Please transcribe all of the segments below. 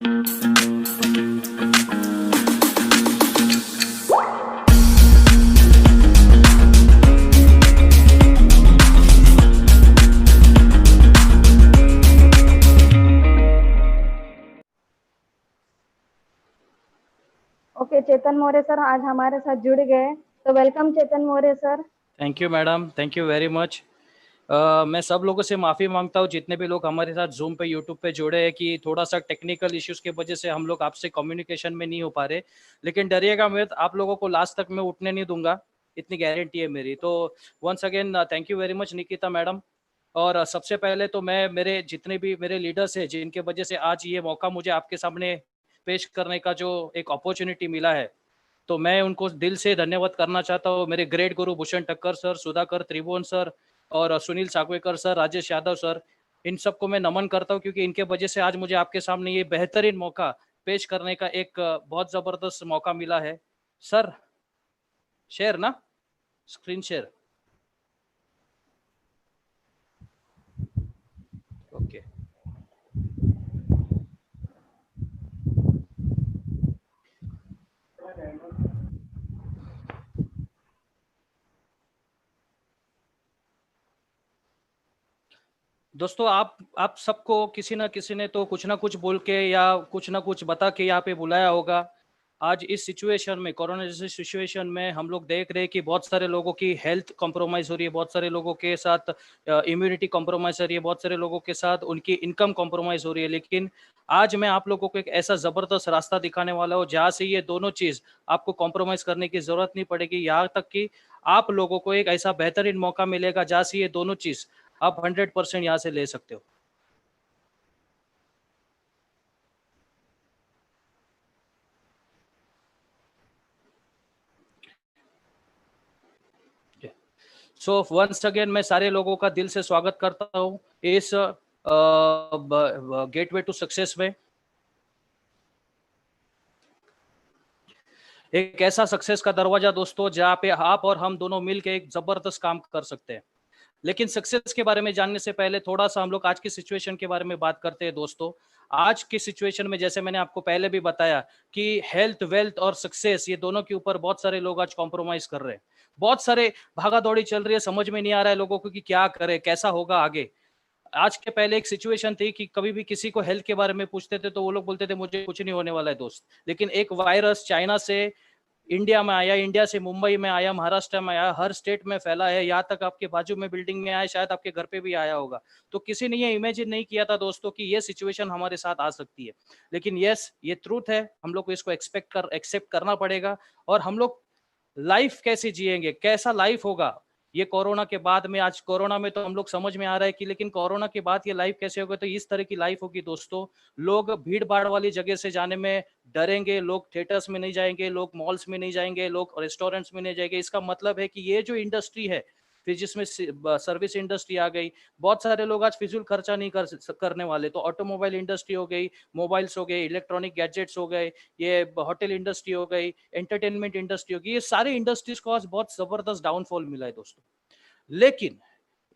Okay, चेतन Maurya sir आज हमारे साथ जुड़ गए, तो welcome Chetan Maurya sir. Thank you madam, thank you very much. मैं सब लोगों से माफ़ी मांगता हूँ जितने भी लोग हमारे साथ जूम पे यूट्यूब पे जुड़े हैं कि थोड़ा सा टेक्निकल इश्यूज की वजह से हम लोग आपसे कम्युनिकेशन में नहीं हो पा रहे। लेकिन डरिएगा मत, आप लोगों को लास्ट तक मैं उठने नहीं दूंगा, इतनी गारंटी है मेरी। तो once again thank you very much Nikita madam. और सबसे पहले तो मैं मेरे जितने भी मेरे लीडर्स हैं जिनके वजह से आज ये मौका मुझे आपके सामने पेश करने का जो एक अपॉर्चुनिटी मिला है, तो मैं उनको दिल से धन्यवाद करना चाहता हूँ। मेरे ग्रेट गुरु भूषण ठक्कर सर, सुधाकर त्रिभुवन सर और सुनील सागवेकर सर, राजेश यादव सर, इन सबको मैं नमन करता हूँ क्योंकि इनके वजह से आज मुझे आपके सामने ये बेहतरीन मौका पेश करने का एक बहुत ज़बरदस्त मौका मिला है। सर शेयर ना, स्क्रीन शेयर, ओके। दोस्तों, आप सबको किसी ना किसी ने तो कुछ ना कुछ बोल के या कुछ ना कुछ बता के यहाँ पे बुलाया होगा। आज इस सिचुएशन में, कोरोना जैसे सिचुएशन में हम लोग देख रहे हैं कि बहुत सारे लोगों की हेल्थ कॉम्प्रोमाइज़ हो रही है, बहुत सारे लोगों के साथ इम्यूनिटी कॉम्प्रोमाइज़ हो रही है, बहुत सारे लोगों के साथ उनकी इनकम कॉम्प्रोमाइज़ हो रही है। लेकिन आज मैं आप लोगों को एक ऐसा ज़बरदस्त रास्ता दिखाने वाला हूँ जहाँ से ये दोनों चीज़ आपको कॉम्प्रोमाइज़ करने की ज़रूरत नहीं पड़ेगी। यहाँ तक कि आप लोगों को एक ऐसा बेहतरीन मौका मिलेगा जहाँ से ये दोनों चीज़ आप 100% यहाँ से ले सकते हो। सो वंस अगेन मैं सारे लोगों का दिल से स्वागत करता हूँ इस गेटवे टू सक्सेस में। एक ऐसा सक्सेस का दरवाजा दोस्तों जहाँ पे आप और हम दोनों मिलकर एक जबरदस्त काम कर सकते हैं। लेकिन सक्सेस के बारे में जानने से पहले थोड़ा सा हम लोग आज की सिचुएशन के बारे में बात करते हैं दोस्तों। आज की सिचुएशन में जैसे मैंने आपको पहले भी बताया कि हेल्थ, वेल्थ और सक्सेस ये दोनों के ऊपर बहुत सारे लोग आज कॉम्प्रोमाइज कर रहे हैं। बहुत सारे भागा दौड़ी चल रही है, समझ में नहीं आ रहा है लोगों को कि क्या करे, कैसा होगा आगे। आज के पहले एक सिचुएशन थी कि कभी भी किसी को हेल्थ के बारे में पूछते थे तो वो लोग बोलते थे मुझे कुछ नहीं होने वाला है दोस्त। लेकिन एक वायरस चाइना से इंडिया में आया, इंडिया से मुंबई में आया, महाराष्ट्र में आया, हर स्टेट में फैला है, यहाँ तक आपके बाजू में बिल्डिंग में आया, शायद आपके घर पे भी आया होगा। तो किसी ने ये इमेजिन नहीं किया था दोस्तों कि ये सिचुएशन हमारे साथ आ सकती है। लेकिन यस, ये ट्रूथ है, हम लोग को इसको एक्सेप्ट करना पड़ेगा। और हम लोग लाइफ कैसे जिएंगे, कैसा लाइफ होगा ये कोरोना के बाद में। आज कोरोना में तो हम लोग समझ में आ रहा है कि, लेकिन कोरोना के बाद ये लाइफ कैसे होगा, तो इस तरह की लाइफ होगी दोस्तों। लोग भीड़ भाड़ वाली जगह से जाने में डरेंगे, लोग थिएटर्स में नहीं जाएंगे, लोग मॉल्स में नहीं जाएंगे, लोग रेस्टोरेंट्स में नहीं जाएंगे। इसका मतलब है कि ये जो इंडस्ट्री है, फिर जिसमें सर्विस इंडस्ट्री आ गई, बहुत सारे लोग आज फिजूल खर्चा नहीं करने वाले। तो ऑटोमोबाइल इंडस्ट्री हो गई, मोबाइल्स हो गए, इलेक्ट्रॉनिक गैजेट्स हो गए, ये होटल इंडस्ट्री हो गई, एंटरटेनमेंट इंडस्ट्री हो गई, ये सारे इंडस्ट्रीज को आज बहुत जबरदस्त डाउनफॉल मिला है दोस्तों। लेकिन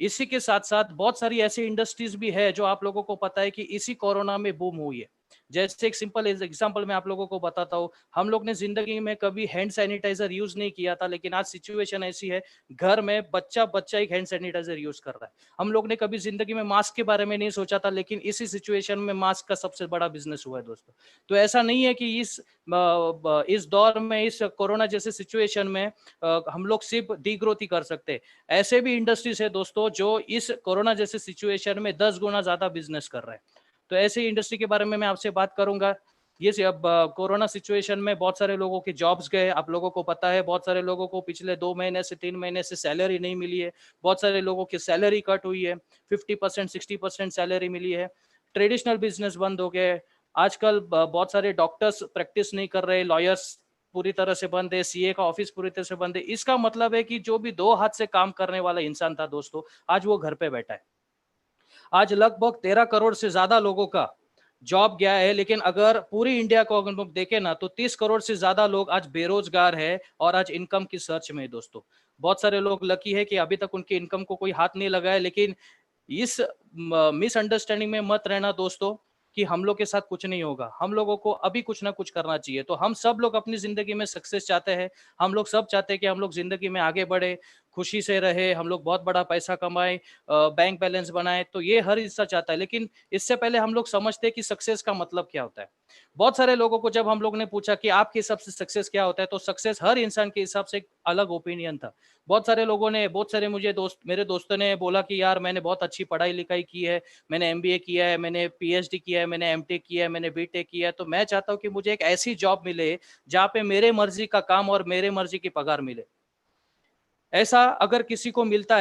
इसी के साथ साथ बहुत सारी ऐसी इंडस्ट्रीज भी है जो आप लोगों को पता है कि इसी कोरोना में बूम हुई है। जैसे एक सिंपल एग्जांपल मैं आप लोगों को बताता हूँ। हम लोग ने जिंदगी में कभी हैंड सैनिटाइजर यूज नहीं किया था, लेकिन आज सिचुएशन ऐसी है, घर में बच्चा बच्चा एक हैंड सैनिटाइजर यूज कर रहा है। हम लोग ने कभी जिंदगी में मास्क के बारे में नहीं सोचा था, लेकिन इसी सिचुएशन में मास्क का सबसे बड़ा बिजनेस हुआ है दोस्तों। तो ऐसा नहीं है कि इस दौर में, इस कोरोना जैसे सिचुएशन में हम लोग सिर्फ डी ग्रोथ ही कर सकते हैं। ऐसे भी इंडस्ट्रीज है दोस्तों जो इस कोरोना जैसे सिचुएशन में 10 गुना ज्यादा बिजनेस कर रहे हैं। तो ऐसे इंडस्ट्री के बारे में मैं आपसे बात करूंगा। ये अब कोरोना सिचुएशन में बहुत सारे लोगों के जॉब्स गए, आप लोगों को पता है। बहुत सारे लोगों को पिछले 2 महीने से 3 महीने से सैलरी नहीं मिली है। बहुत सारे लोगों की सैलरी कट हुई है, 50% 60% सैलरी मिली है। ट्रेडिशनल बिजनेस बंद हो गए। आजकल बहुत सारे डॉक्टर्स प्रैक्टिस नहीं कर रहे, लॉयर्स पूरी तरह से बंद है, सीए का ऑफिस पूरी तरह से बंद है। इसका मतलब है कि जो भी 2 हाथ से काम करने वाला इंसान था दोस्तों, आज वो घर पे बैठा है। आज लगभग 13 करोड़ से ज्यादा लोगों का जॉब गया है। लेकिन अगर पूरी इंडिया को अगर हम देखें ना, तो 30 करोड़ से ज्यादा लोग आज बेरोजगार है और आज इनकम की सर्च में है दोस्तों। बहुत सारे लोग लकी है कि अभी तक उनकी इनकम को कोई हाथ नहीं लगा है। लेकिन इस मिसअंडरस्टैंडिंग में मत रहना दोस्तों कि हम लोग के साथ कुछ नहीं होगा, हम लोगों को अभी कुछ ना कुछ करना चाहिए। तो हम सब लोग अपनी जिंदगी में सक्सेस चाहते हैं, हम लोग सब चाहते हैं कि हम लोग जिंदगी में आगे बढ़े, खुशी से रहे, हम लोग बहुत बड़ा पैसा कमाए, बैंक बैलेंस बनाए, तो ये हर हिस्सा चाहता है। लेकिन इससे पहले हम लोग समझते हैं कि सक्सेस का मतलब क्या होता है। बहुत सारे लोगों को जब हम लोग ने पूछा कि आपके हिसाब से सक्सेस क्या होता है, तो सक्सेस हर इंसान के हिसाब से एक अलग ओपिनियन था। बहुत सारे लोगों ने, बहुत सारे मुझे मेरे दोस्तों ने बोला कि यार मैंने बहुत अच्छी पढ़ाई लिखाई की है, मैंने एमबीए किया है, मैंने पीएचडी किया है, मैंने एमटेक किया है, मैंने बीटेक किया है, तो मैं चाहता हूँ कि मुझे एक ऐसी जॉब मिले जहाँ पे मेरे मर्जी का काम और मेरे मर्जी की पगार मिले। ऐसा अगर किसी को मिलता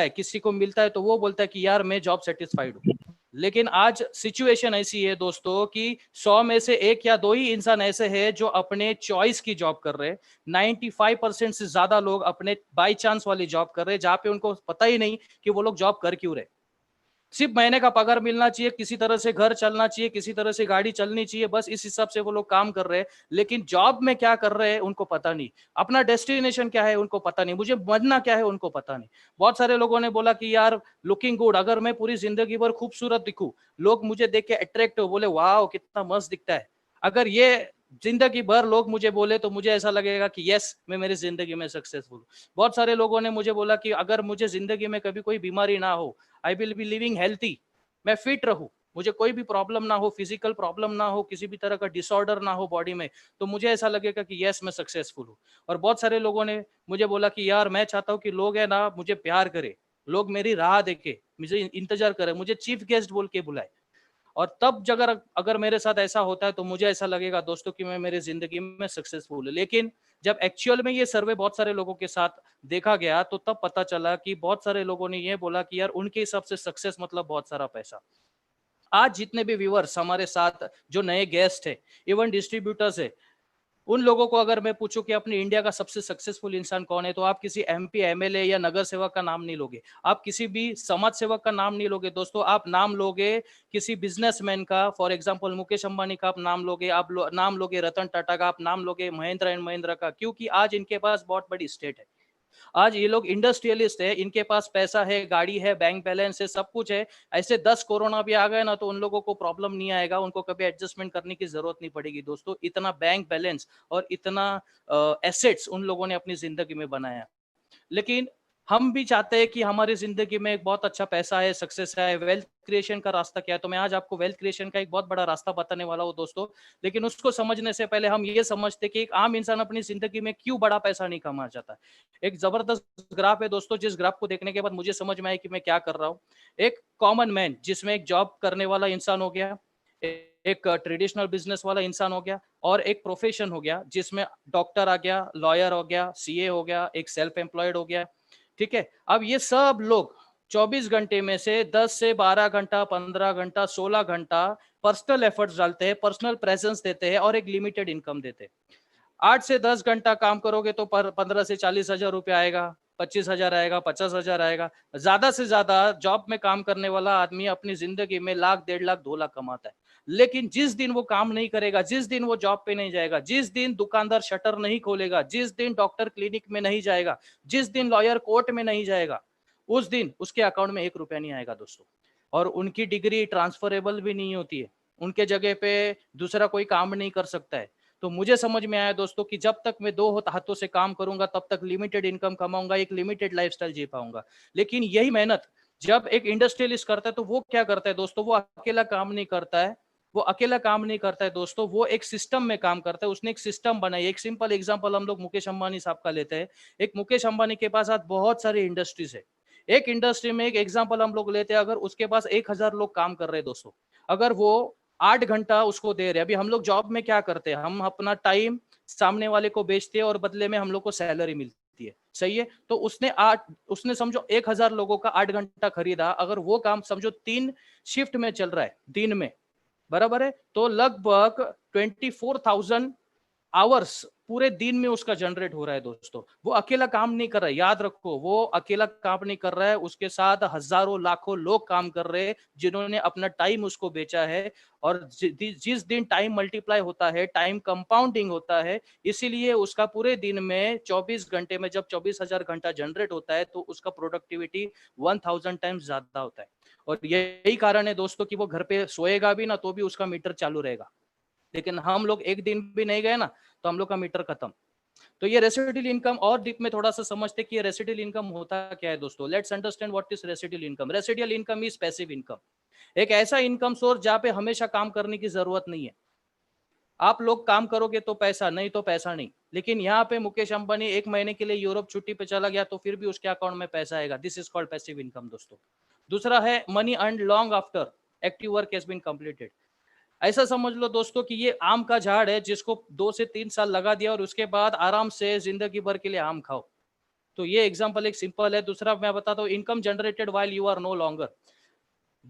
है तो वो बोलता है कि यार मैं जॉब सेटिस्फाइड हूँ। लेकिन आज सिचुएशन ऐसी है दोस्तों कि 100 में से एक या दो ही इंसान ऐसे हैं जो अपने चॉइस की जॉब कर रहे हैं। 95% से ज्यादा लोग अपने बाई चांस वाली जॉब कर रहे हैं, जहां पे उनको पता ही नहीं कि वो लोग जॉब कर क्यों रहे। सिर्फ महीने का पगार मिलना चाहिए, किसी तरह से घर चलना चाहिए, किसी तरह से गाड़ी चलनी चाहिए, बस इस हिसाब से वो लोग काम कर रहे हैं। लेकिन जॉब में क्या कर रहे हैं उनको पता नहीं, अपना डेस्टिनेशन क्या है उनको पता नहीं, मुझे बनना क्या है उनको पता नहीं। बहुत सारे लोगों ने बोला कि यार लुकिंग गुड, अगर मैं पूरी जिंदगी भर खूबसूरत दिखूं, लोग मुझे देख के अट्रैक्ट हो, बोले वाह कितना मस्त दिखता है, अगर ये जिंदगी भर लोग मुझे बोले तो मुझे ऐसा लगेगा कि यस मैं मेरी जिंदगी में सक्सेसफुल हूँ। बहुत सारे लोगों ने मुझे बोला कि अगर मुझे जिंदगी में कभी कोई बीमारी ना हो, I will be living healthy, मैं फिट रहूं, मुझे कोई भी प्रॉब्लम ना हो, फिजिकल प्रॉब्लम ना हो, किसी भी तरह का डिसऑर्डर ना हो बॉडी में, तो मुझे ऐसा लगेगा कि यस मैं सक्सेसफुल हूँ। और बहुत सारे लोगों ने मुझे बोला कि यार मैं चाहता हूँ कि लोग है ना मुझे प्यार करे, लोग मेरी राह देखे, मुझे इंतजार करे, मुझे चीफ गेस्ट बोल के बुलाए। और तब अगर अगर मेरे साथ ऐसा होता है तो मुझे ऐसा लगेगा दोस्तों कि मैं मेरी जिंदगी में सक्सेसफुल हूँ। लेकिन जब एक्चुअल में ये सर्वे बहुत सारे लोगों के साथ देखा गया तो तब पता चला कि बहुत सारे लोगों ने ये बोला कि यार उनके हिसाब से सक्सेस मतलब बहुत सारा पैसा। आज जितने भी व्यूअर्स हमारे साथ, जो नए गेस्ट है, इवन डिस्ट्रीब्यूटर्स है, उन लोगों को अगर मैं पूछूं कि अपनी इंडिया का सबसे सक्सेसफुल इंसान कौन है, तो आप किसी एमपी एमएलए या नगर सेवक का नाम नहीं लोगे, आप किसी भी समाज सेवक का नाम नहीं लोगे दोस्तों, आप नाम लोगे किसी बिजनेसमैन का। फॉर एग्जांपल मुकेश अंबानी का आप नाम लोगे, आप नाम लोगे रतन टाटा का, आप नाम लोगे महिंद्रा एंड महिंद्रा का, क्योंकि आज इनके पास बहुत बड़ी स्टेट है। आज ये लोग इंडस्ट्रियलिस्ट है, इनके पास पैसा है, गाड़ी है, बैंक बैलेंस है, सब कुछ है। ऐसे 10 कोरोना भी आ गए ना तो उन लोगों को प्रॉब्लम नहीं आएगा, उनको कभी एडजस्टमेंट करने की जरूरत नहीं पड़ेगी दोस्तों। इतना बैंक बैलेंस और इतना एसेट्स उन लोगों ने अपनी जिंदगी में बनाया। लेकिन हम भी चाहते हैं कि हमारी जिंदगी में एक बहुत अच्छा पैसा है, सक्सेस है, वेल्थ क्रिएशन का रास्ता क्या है। तो मैं आज आपको वेल्थ क्रिएशन का एक बहुत बड़ा रास्ता बताने वाला हूँ दोस्तों। लेकिन उसको समझने से पहले हम ये समझते कि एक आम इंसान अपनी जिंदगी में क्यों बड़ा पैसा नहीं कमा चाहता। एक जबरदस्त ग्राफ है दोस्तों, जिस ग्राफ को देखने के बाद मुझे समझ में आया कि मैं क्या कर रहा हूँ। एक कॉमन मैन, जिसमें एक जॉब करने वाला इंसान हो गया, एक ट्रेडिशनल बिजनेस वाला इंसान हो गया, और एक प्रोफेशन हो गया जिसमें डॉक्टर आ गया, लॉयर हो गया, सीए हो गया, एक सेल्फ एम्प्लॉयड हो गया। ठीक है, अब ये सब लोग 24 घंटे में से 10 से 12 घंटा, 15 घंटा, 16 घंटा पर्सनल एफर्ट्स डालते हैं, पर्सनल प्रेजेंस देते हैं और एक लिमिटेड इनकम देते हैं। 8 से 10 घंटा काम करोगे तो 15 से 40 हजार रुपया आएगा, 25 हजार आएगा, 50 हजार आएगा। ज्यादा से ज्यादा जॉब में काम करने वाला आदमी अपनी जिंदगी में लाख, 1.5 लाख, 2 लाख कमाता है। लेकिन जिस दिन वो काम नहीं करेगा, जिस दिन वो जॉब पे नहीं जाएगा, जिस दिन दुकानदार शटर नहीं खोलेगा, जिस दिन डॉक्टर क्लिनिक में नहीं जाएगा, जिस दिन लॉयर कोर्ट में नहीं जाएगा, उस दिन उसके अकाउंट में 1 रुपया नहीं आएगा दोस्तों। और उनकी डिग्री ट्रांसफरेबल भी नहीं होती है, उनके जगह पे दूसरा कोई काम नहीं कर सकता है। तो मुझे समझ में आया दोस्तों कि जब तक मैं 2 हाथों से काम करूंगा तब तक लिमिटेड इनकम कमाऊंगा, एक लिमिटेड लाइफस्टाइल जी पाऊंगा। लेकिन यही मेहनत जब एक इंडस्ट्रियलिस्ट करता है तो वो क्या करता है दोस्तों, वो अकेला काम नहीं करता है, वो अकेला काम नहीं करता है दोस्तों, वो एक सिस्टम में काम करता है। उसने एक सिस्टम बनाई। एक सिंपल एग्जांपल हम लोग मुकेश अंबानी साहब का लेते हैं। एक मुकेश अंबानी के पास आज बहुत सारी इंडस्ट्रीज है। एक इंडस्ट्री में एक एग्जांपल हम लोग लेते हैं, अगर उसके पास 1,000 लोग काम कर रहे हैं दोस्तों, अगर वो 8 घंटा उसको दे रहे, अभी हम लोग जॉब में क्या करते हैं, हम अपना टाइम सामने वाले को बेचते हैं और बदले में हम लोग को सैलरी मिलती है, सही है। तो उसने समझो 1,000 लोगों का 8 घंटा खरीदा, अगर वो काम समझो 3 शिफ्ट में चल रहा है दिन में, बराबर है, तो लगभग 24,000 आवर्स पूरे दिन में उसका जनरेट हो रहा है दोस्तों। वो अकेला काम नहीं कर रहा है, याद रखो, वो अकेला काम नहीं कर रहा है, उसके साथ हजारों लाखों लोग काम कर रहे हैं जिन्होंने अपना टाइम उसको बेचा है। और जिस दिन टाइम मल्टीप्लाई होता है, टाइम कंपाउंडिंग होता है, इसीलिए उसका पूरे दिन में 24 घंटे में जब 24,000 घंटा जनरेट होता है तो उसका प्रोडक्टिविटी 1000 टाइम्स ज्यादा होता है। और यही कारण है दोस्तों कि वो घर पे सोएगा भी ना तो भी उसका मीटर चालू रहेगा, लेकिन हम लोग एक दिन भी नहीं गए ना तो हम लोग का मीटर खत्म। तो ये रेसिडुअल इनकम और डीप में थोड़ा सा समझते कि ये रेसिडुअल इनकम होता क्या है दोस्तों। Let's understand what is residual income. Residual income is passive income, एक ऐसा इनकम सोर्स जहां पे हमेशा काम करने की जरूरत नहीं है। आप लोग काम करोगे तो पैसा, नहीं तो पैसा नहीं। लेकिन यहाँ पे मुकेश अंबानी एक महीने के लिए यूरोप छुट्टी पे चला गया तो फिर भी उसके अकाउंट में पैसा आएगा। This is called passive income दोस्तों। दूसरा है money earned long after active work has been completed. ऐसा समझ लो दोस्तों कि ये आम का झाड़ है जिसको 2 से 3 साल लगा दिया और उसके बाद आराम से जिंदगी भर के लिए आम खाओ। तो ये एग्जांपल एक सिंपल है। दूसरा मैं बताता हूँ, income generated while you are no longer.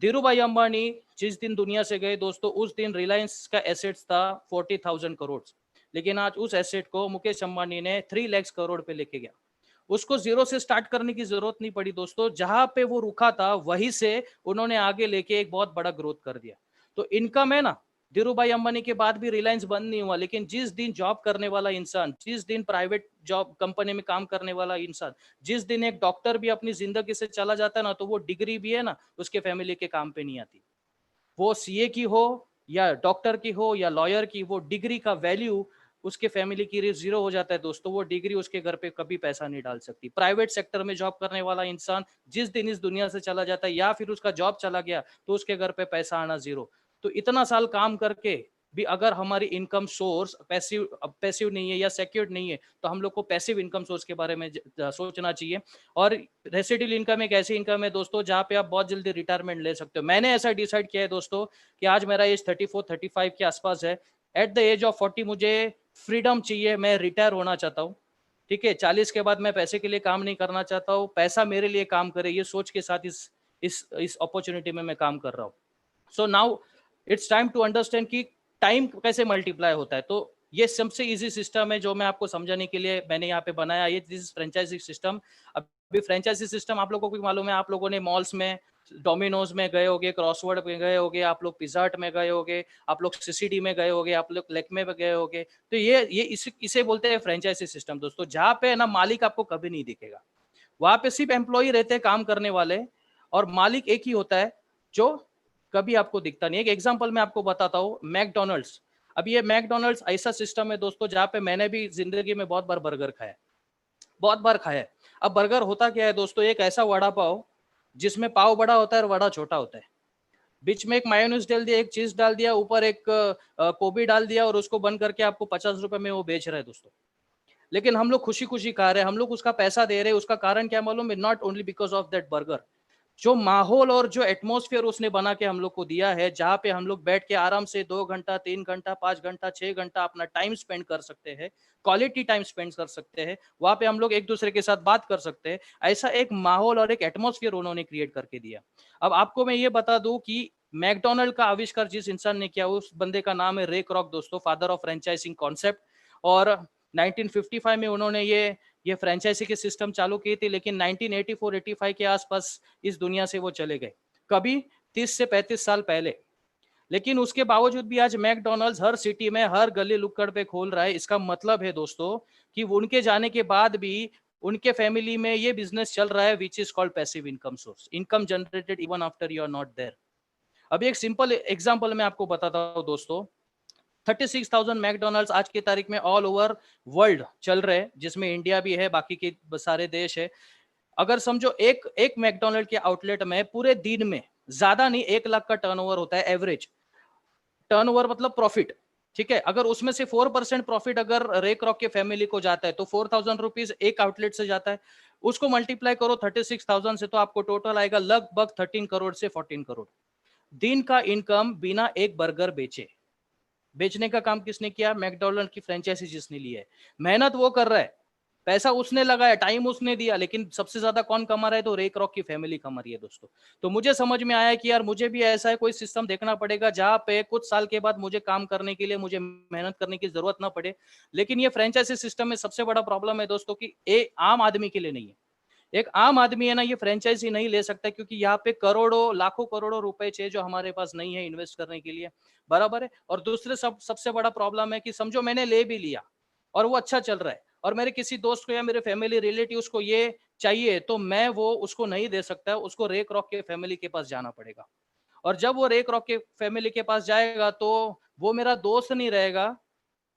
Dhirubhai Ambani जिस दिन दुनिया से गए दोस्तों, उस दिन रिलायंस का एसेट्स था 40,000 करोड़, लेकिन आज उस एसेट को मुकेश अंबानी ने 3 लाख करोड़ पे लेके गया। उसको जीरो से स्टार्ट करने की जरूरत नहीं पड़ी दोस्तों, जहां पे वो रुका था वहीं से उन्होंने आगे लेके एक बहुत बड़ा ग्रोथ कर दिया। तो इनकम है ना, धीरू भाई अंबानी के बाद भी रिलायंस बंद नहीं हुआ, लेकिन जिस दिन जॉब करने वाला इंसान, जिस दिन प्राइवेट जॉब कंपनी में काम करने वाला इंसान, जिस दिन एक डॉक्टर भी अपनी जिंदगी से चला जाता है ना, तो वो डिग्री भी है ना उसके फैमिली के काम पे नहीं आती। वो सीए की हो या डॉक्टर की हो या लॉयर की, वो डिग्री का वैल्यू उसके फैमिली की जीरो हो जाता है दोस्तों। वो डिग्री उसके घर पे कभी पैसा नहीं डाल सकती। प्राइवेट सेक्टर में जॉब करने वाला इंसान जिस दिन इस दुनिया से चला जाता है या फिर उसका जॉब चला गया तो उसके घर पे पैसा आना जीरो। तो इतना साल काम करके भी अगर हमारी इनकम सोर्स पैसिव नहीं है या सिक्योर्ड नहीं है तो हम लोग को पैसिव इनकम सोर्स के बारे में सोचना चाहिए। और रेसिडुअल इनकम एक ऐसी इनकम है दोस्तों जहां पे आप बहुत जल्दी रिटायरमेंट ले सकते हो। मैंने ऐसा डिसाइड किया है दोस्तों कि आज मेरा एज 34-35 के आसपास है। एट द एज ऑफ 40 मुझे फ्रीडम चाहिए, मैं रिटायर होना चाहता हूँ। ठीक है, 40 के बाद मैं पैसे के लिए काम नहीं करना चाहता हूँ, पैसा मेरे लिए काम करे, ये सोच के साथ इस अपॉर्चुनिटी में मैं काम कर रहा हूँ। So now it's time to understand कि टाइम कैसे मल्टीप्लाई होता है। तो ये सबसे इजी सिस्टम है जो मैं आपको समझाने के लिए मैंने यहाँ पे बनाया। ये दिस फ्रेंचाइजी सिस्टम। अभी फ्रेंचाइजी सिस्टम आप लोगों को भी मालूम है, आप लोगों ने मॉल्स में, डोमिनोज में गए होगे, क्रॉसवर्ड में गए होगे, आप लोग पिज्जा हट में गए होगे, आप लोग सीसीडी में गए होगे, आप लोग लेक्मे में गए होगे। तो ये इसे बोलते हैं फ्रेंचाइजी सिस्टम दोस्तों, जहाँ पे ना मालिक आपको कभी नहीं दिखेगा। वहां पे सिर्फ एम्प्लॉय रहते हैं काम करने वाले, और मालिक एक ही होता है जो कभी आपको दिखता नहीं। एक एग्जांपल मैं आपको बताता हूँ, मैकडोनल्ड्स। अब ये मैकडोनल्ड्स ऐसा सिस्टम है दोस्तों जहाँ पे मैंने भी जिंदगी में बहुत बार बर्गर खाया, बहुत बार खाया है। अब बर्गर होता क्या है दोस्तों, एक ऐसा वड़ा पाव जिसमें पाव बड़ा होता है और वड़ा छोटा होता है। बीच में एक मायोनीज डाल दिया, एक चीज डाल दिया, ऊपर एक गोभी डाल दिया और उसको बंद करके आपको 50 रुपए में वो बेच रहे हैं दोस्तों। लेकिन हम लोग खुशी खुशी खा रहे हैं, हम लोग उसका पैसा दे रहे हैं। उसका कारण क्या मालूम है? Not only because of that burger, जो माहौल और जो एटमॉस्फेयर उसने बना के हम लोग को दिया है, जहां पे हम लोग बैठ के आराम से 2 घंटा, 3 घंटा, 5 घंटा, 6 घंटा अपना टाइम स्पेंड कर सकते हैं, क्वालिटी टाइम स्पेंड कर सकते हैं। वहां पे हम लोग एक दूसरे के साथ बात कर सकते हैं। ऐसा एक माहौल और एक एटमॉस्फेयर उन्होंने क्रिएट करके दिया। अब आपको मैं ये बता दूं कि मैकडोनल्ड का आविष्कार जिस इंसान ने किया, उस बंदे का नाम है रे क्रॉक दोस्तों, फादर ऑफ फ्रेंचाइजिंग कॉन्सेप्ट। और 1955 में उन्होंने ये फ्रेंचाइजी के सिस्टम चालू की थी, लेकिन 1984-85 के आसपास इस दुनिया से वो चले गए, कभी 30 से 35 साल पहले। लेकिन उसके बावजूद भी आज मैकडोनल्ड्स हर सिटी में, हर गली लुक्कड़ पे खोल रहा है। इसका मतलब है दोस्तों कि उनके जाने के बाद भी उनके फैमिली में ये बिजनेस चल रहा है, which is called passive income source, income generated even after you are not there. अभी एक सिंपल एग्जांपल मैं आपको बताता हूँ दोस्तों। 36,000 मैकडोनल्ड्स आज की तारीख में ऑल ओवर वर्ल्ड चल रहे हैं, जिसमें इंडिया भी है, बाकी के सारे देश है। अगर समझो एक एक मैकडोनल्ड के आउटलेट में पूरे दिन में ज्यादा नहीं 1 लाख का टर्नओवर होता है, एवरेज टर्नओवर मतलब प्रॉफिट। ठीक है, अगर उसमें से 4% प्रॉफिट अगर रे क्रॉक के फैमिली को जाता है तो 4,000 रुपीज एक आउटलेट से जाता है। उसको मल्टीप्लाई करो 36,000 से तो आपको टोटल आएगा लगभग 13 करोड़ से 14 करोड़ दिन का इनकम, बिना एक बर्गर बेचे। बेचने का काम किसने किया? मैकडोनल्ड की फ्रेंचाइजी जिसने ली है। मेहनत वो कर रहा है, पैसा उसने लगाया, टाइम उसने दिया, लेकिन सबसे ज्यादा कौन कमा रहा है? तो रे क्रॉक की फैमिली कमा रही है दोस्तों। तो मुझे समझ में आया कि यार मुझे भी ऐसा है कोई सिस्टम देखना पड़ेगा जहां पे कुछ साल के बाद मुझे काम करने के लिए मुझे मेहनत करने की जरूरत ना पड़े। लेकिन ये फ्रेंचाइजी सिस्टम में सबसे बड़ा प्रॉब्लम है दोस्तों कि ये आम आदमी के लिए नहीं है। एक आम आदमी है ना, ये फ्रेंचाइजी नहीं ले सकता, क्योंकि यहाँ पे करोड़ों लाखों करोड़ों रुपए चाहिए जो हमारे पास नहीं है इन्वेस्ट करने के लिए। बराबर है। और दूसरे सबसे बड़ा प्रॉब्लम है कि समझो मैंने ले भी लिया और वो अच्छा चल रहा है, और मेरे किसी दोस्त को या मेरे फैमिली रिलेटिव्स को ये चाहिए तो मैं वो उसको नहीं दे सकता, उसको रे क्रॉक के फैमिली के पास जाना पड़ेगा। और जब वो रे क्रॉक के फैमिली के पास जाएगा तो वो मेरा दोस्त नहीं रहेगा,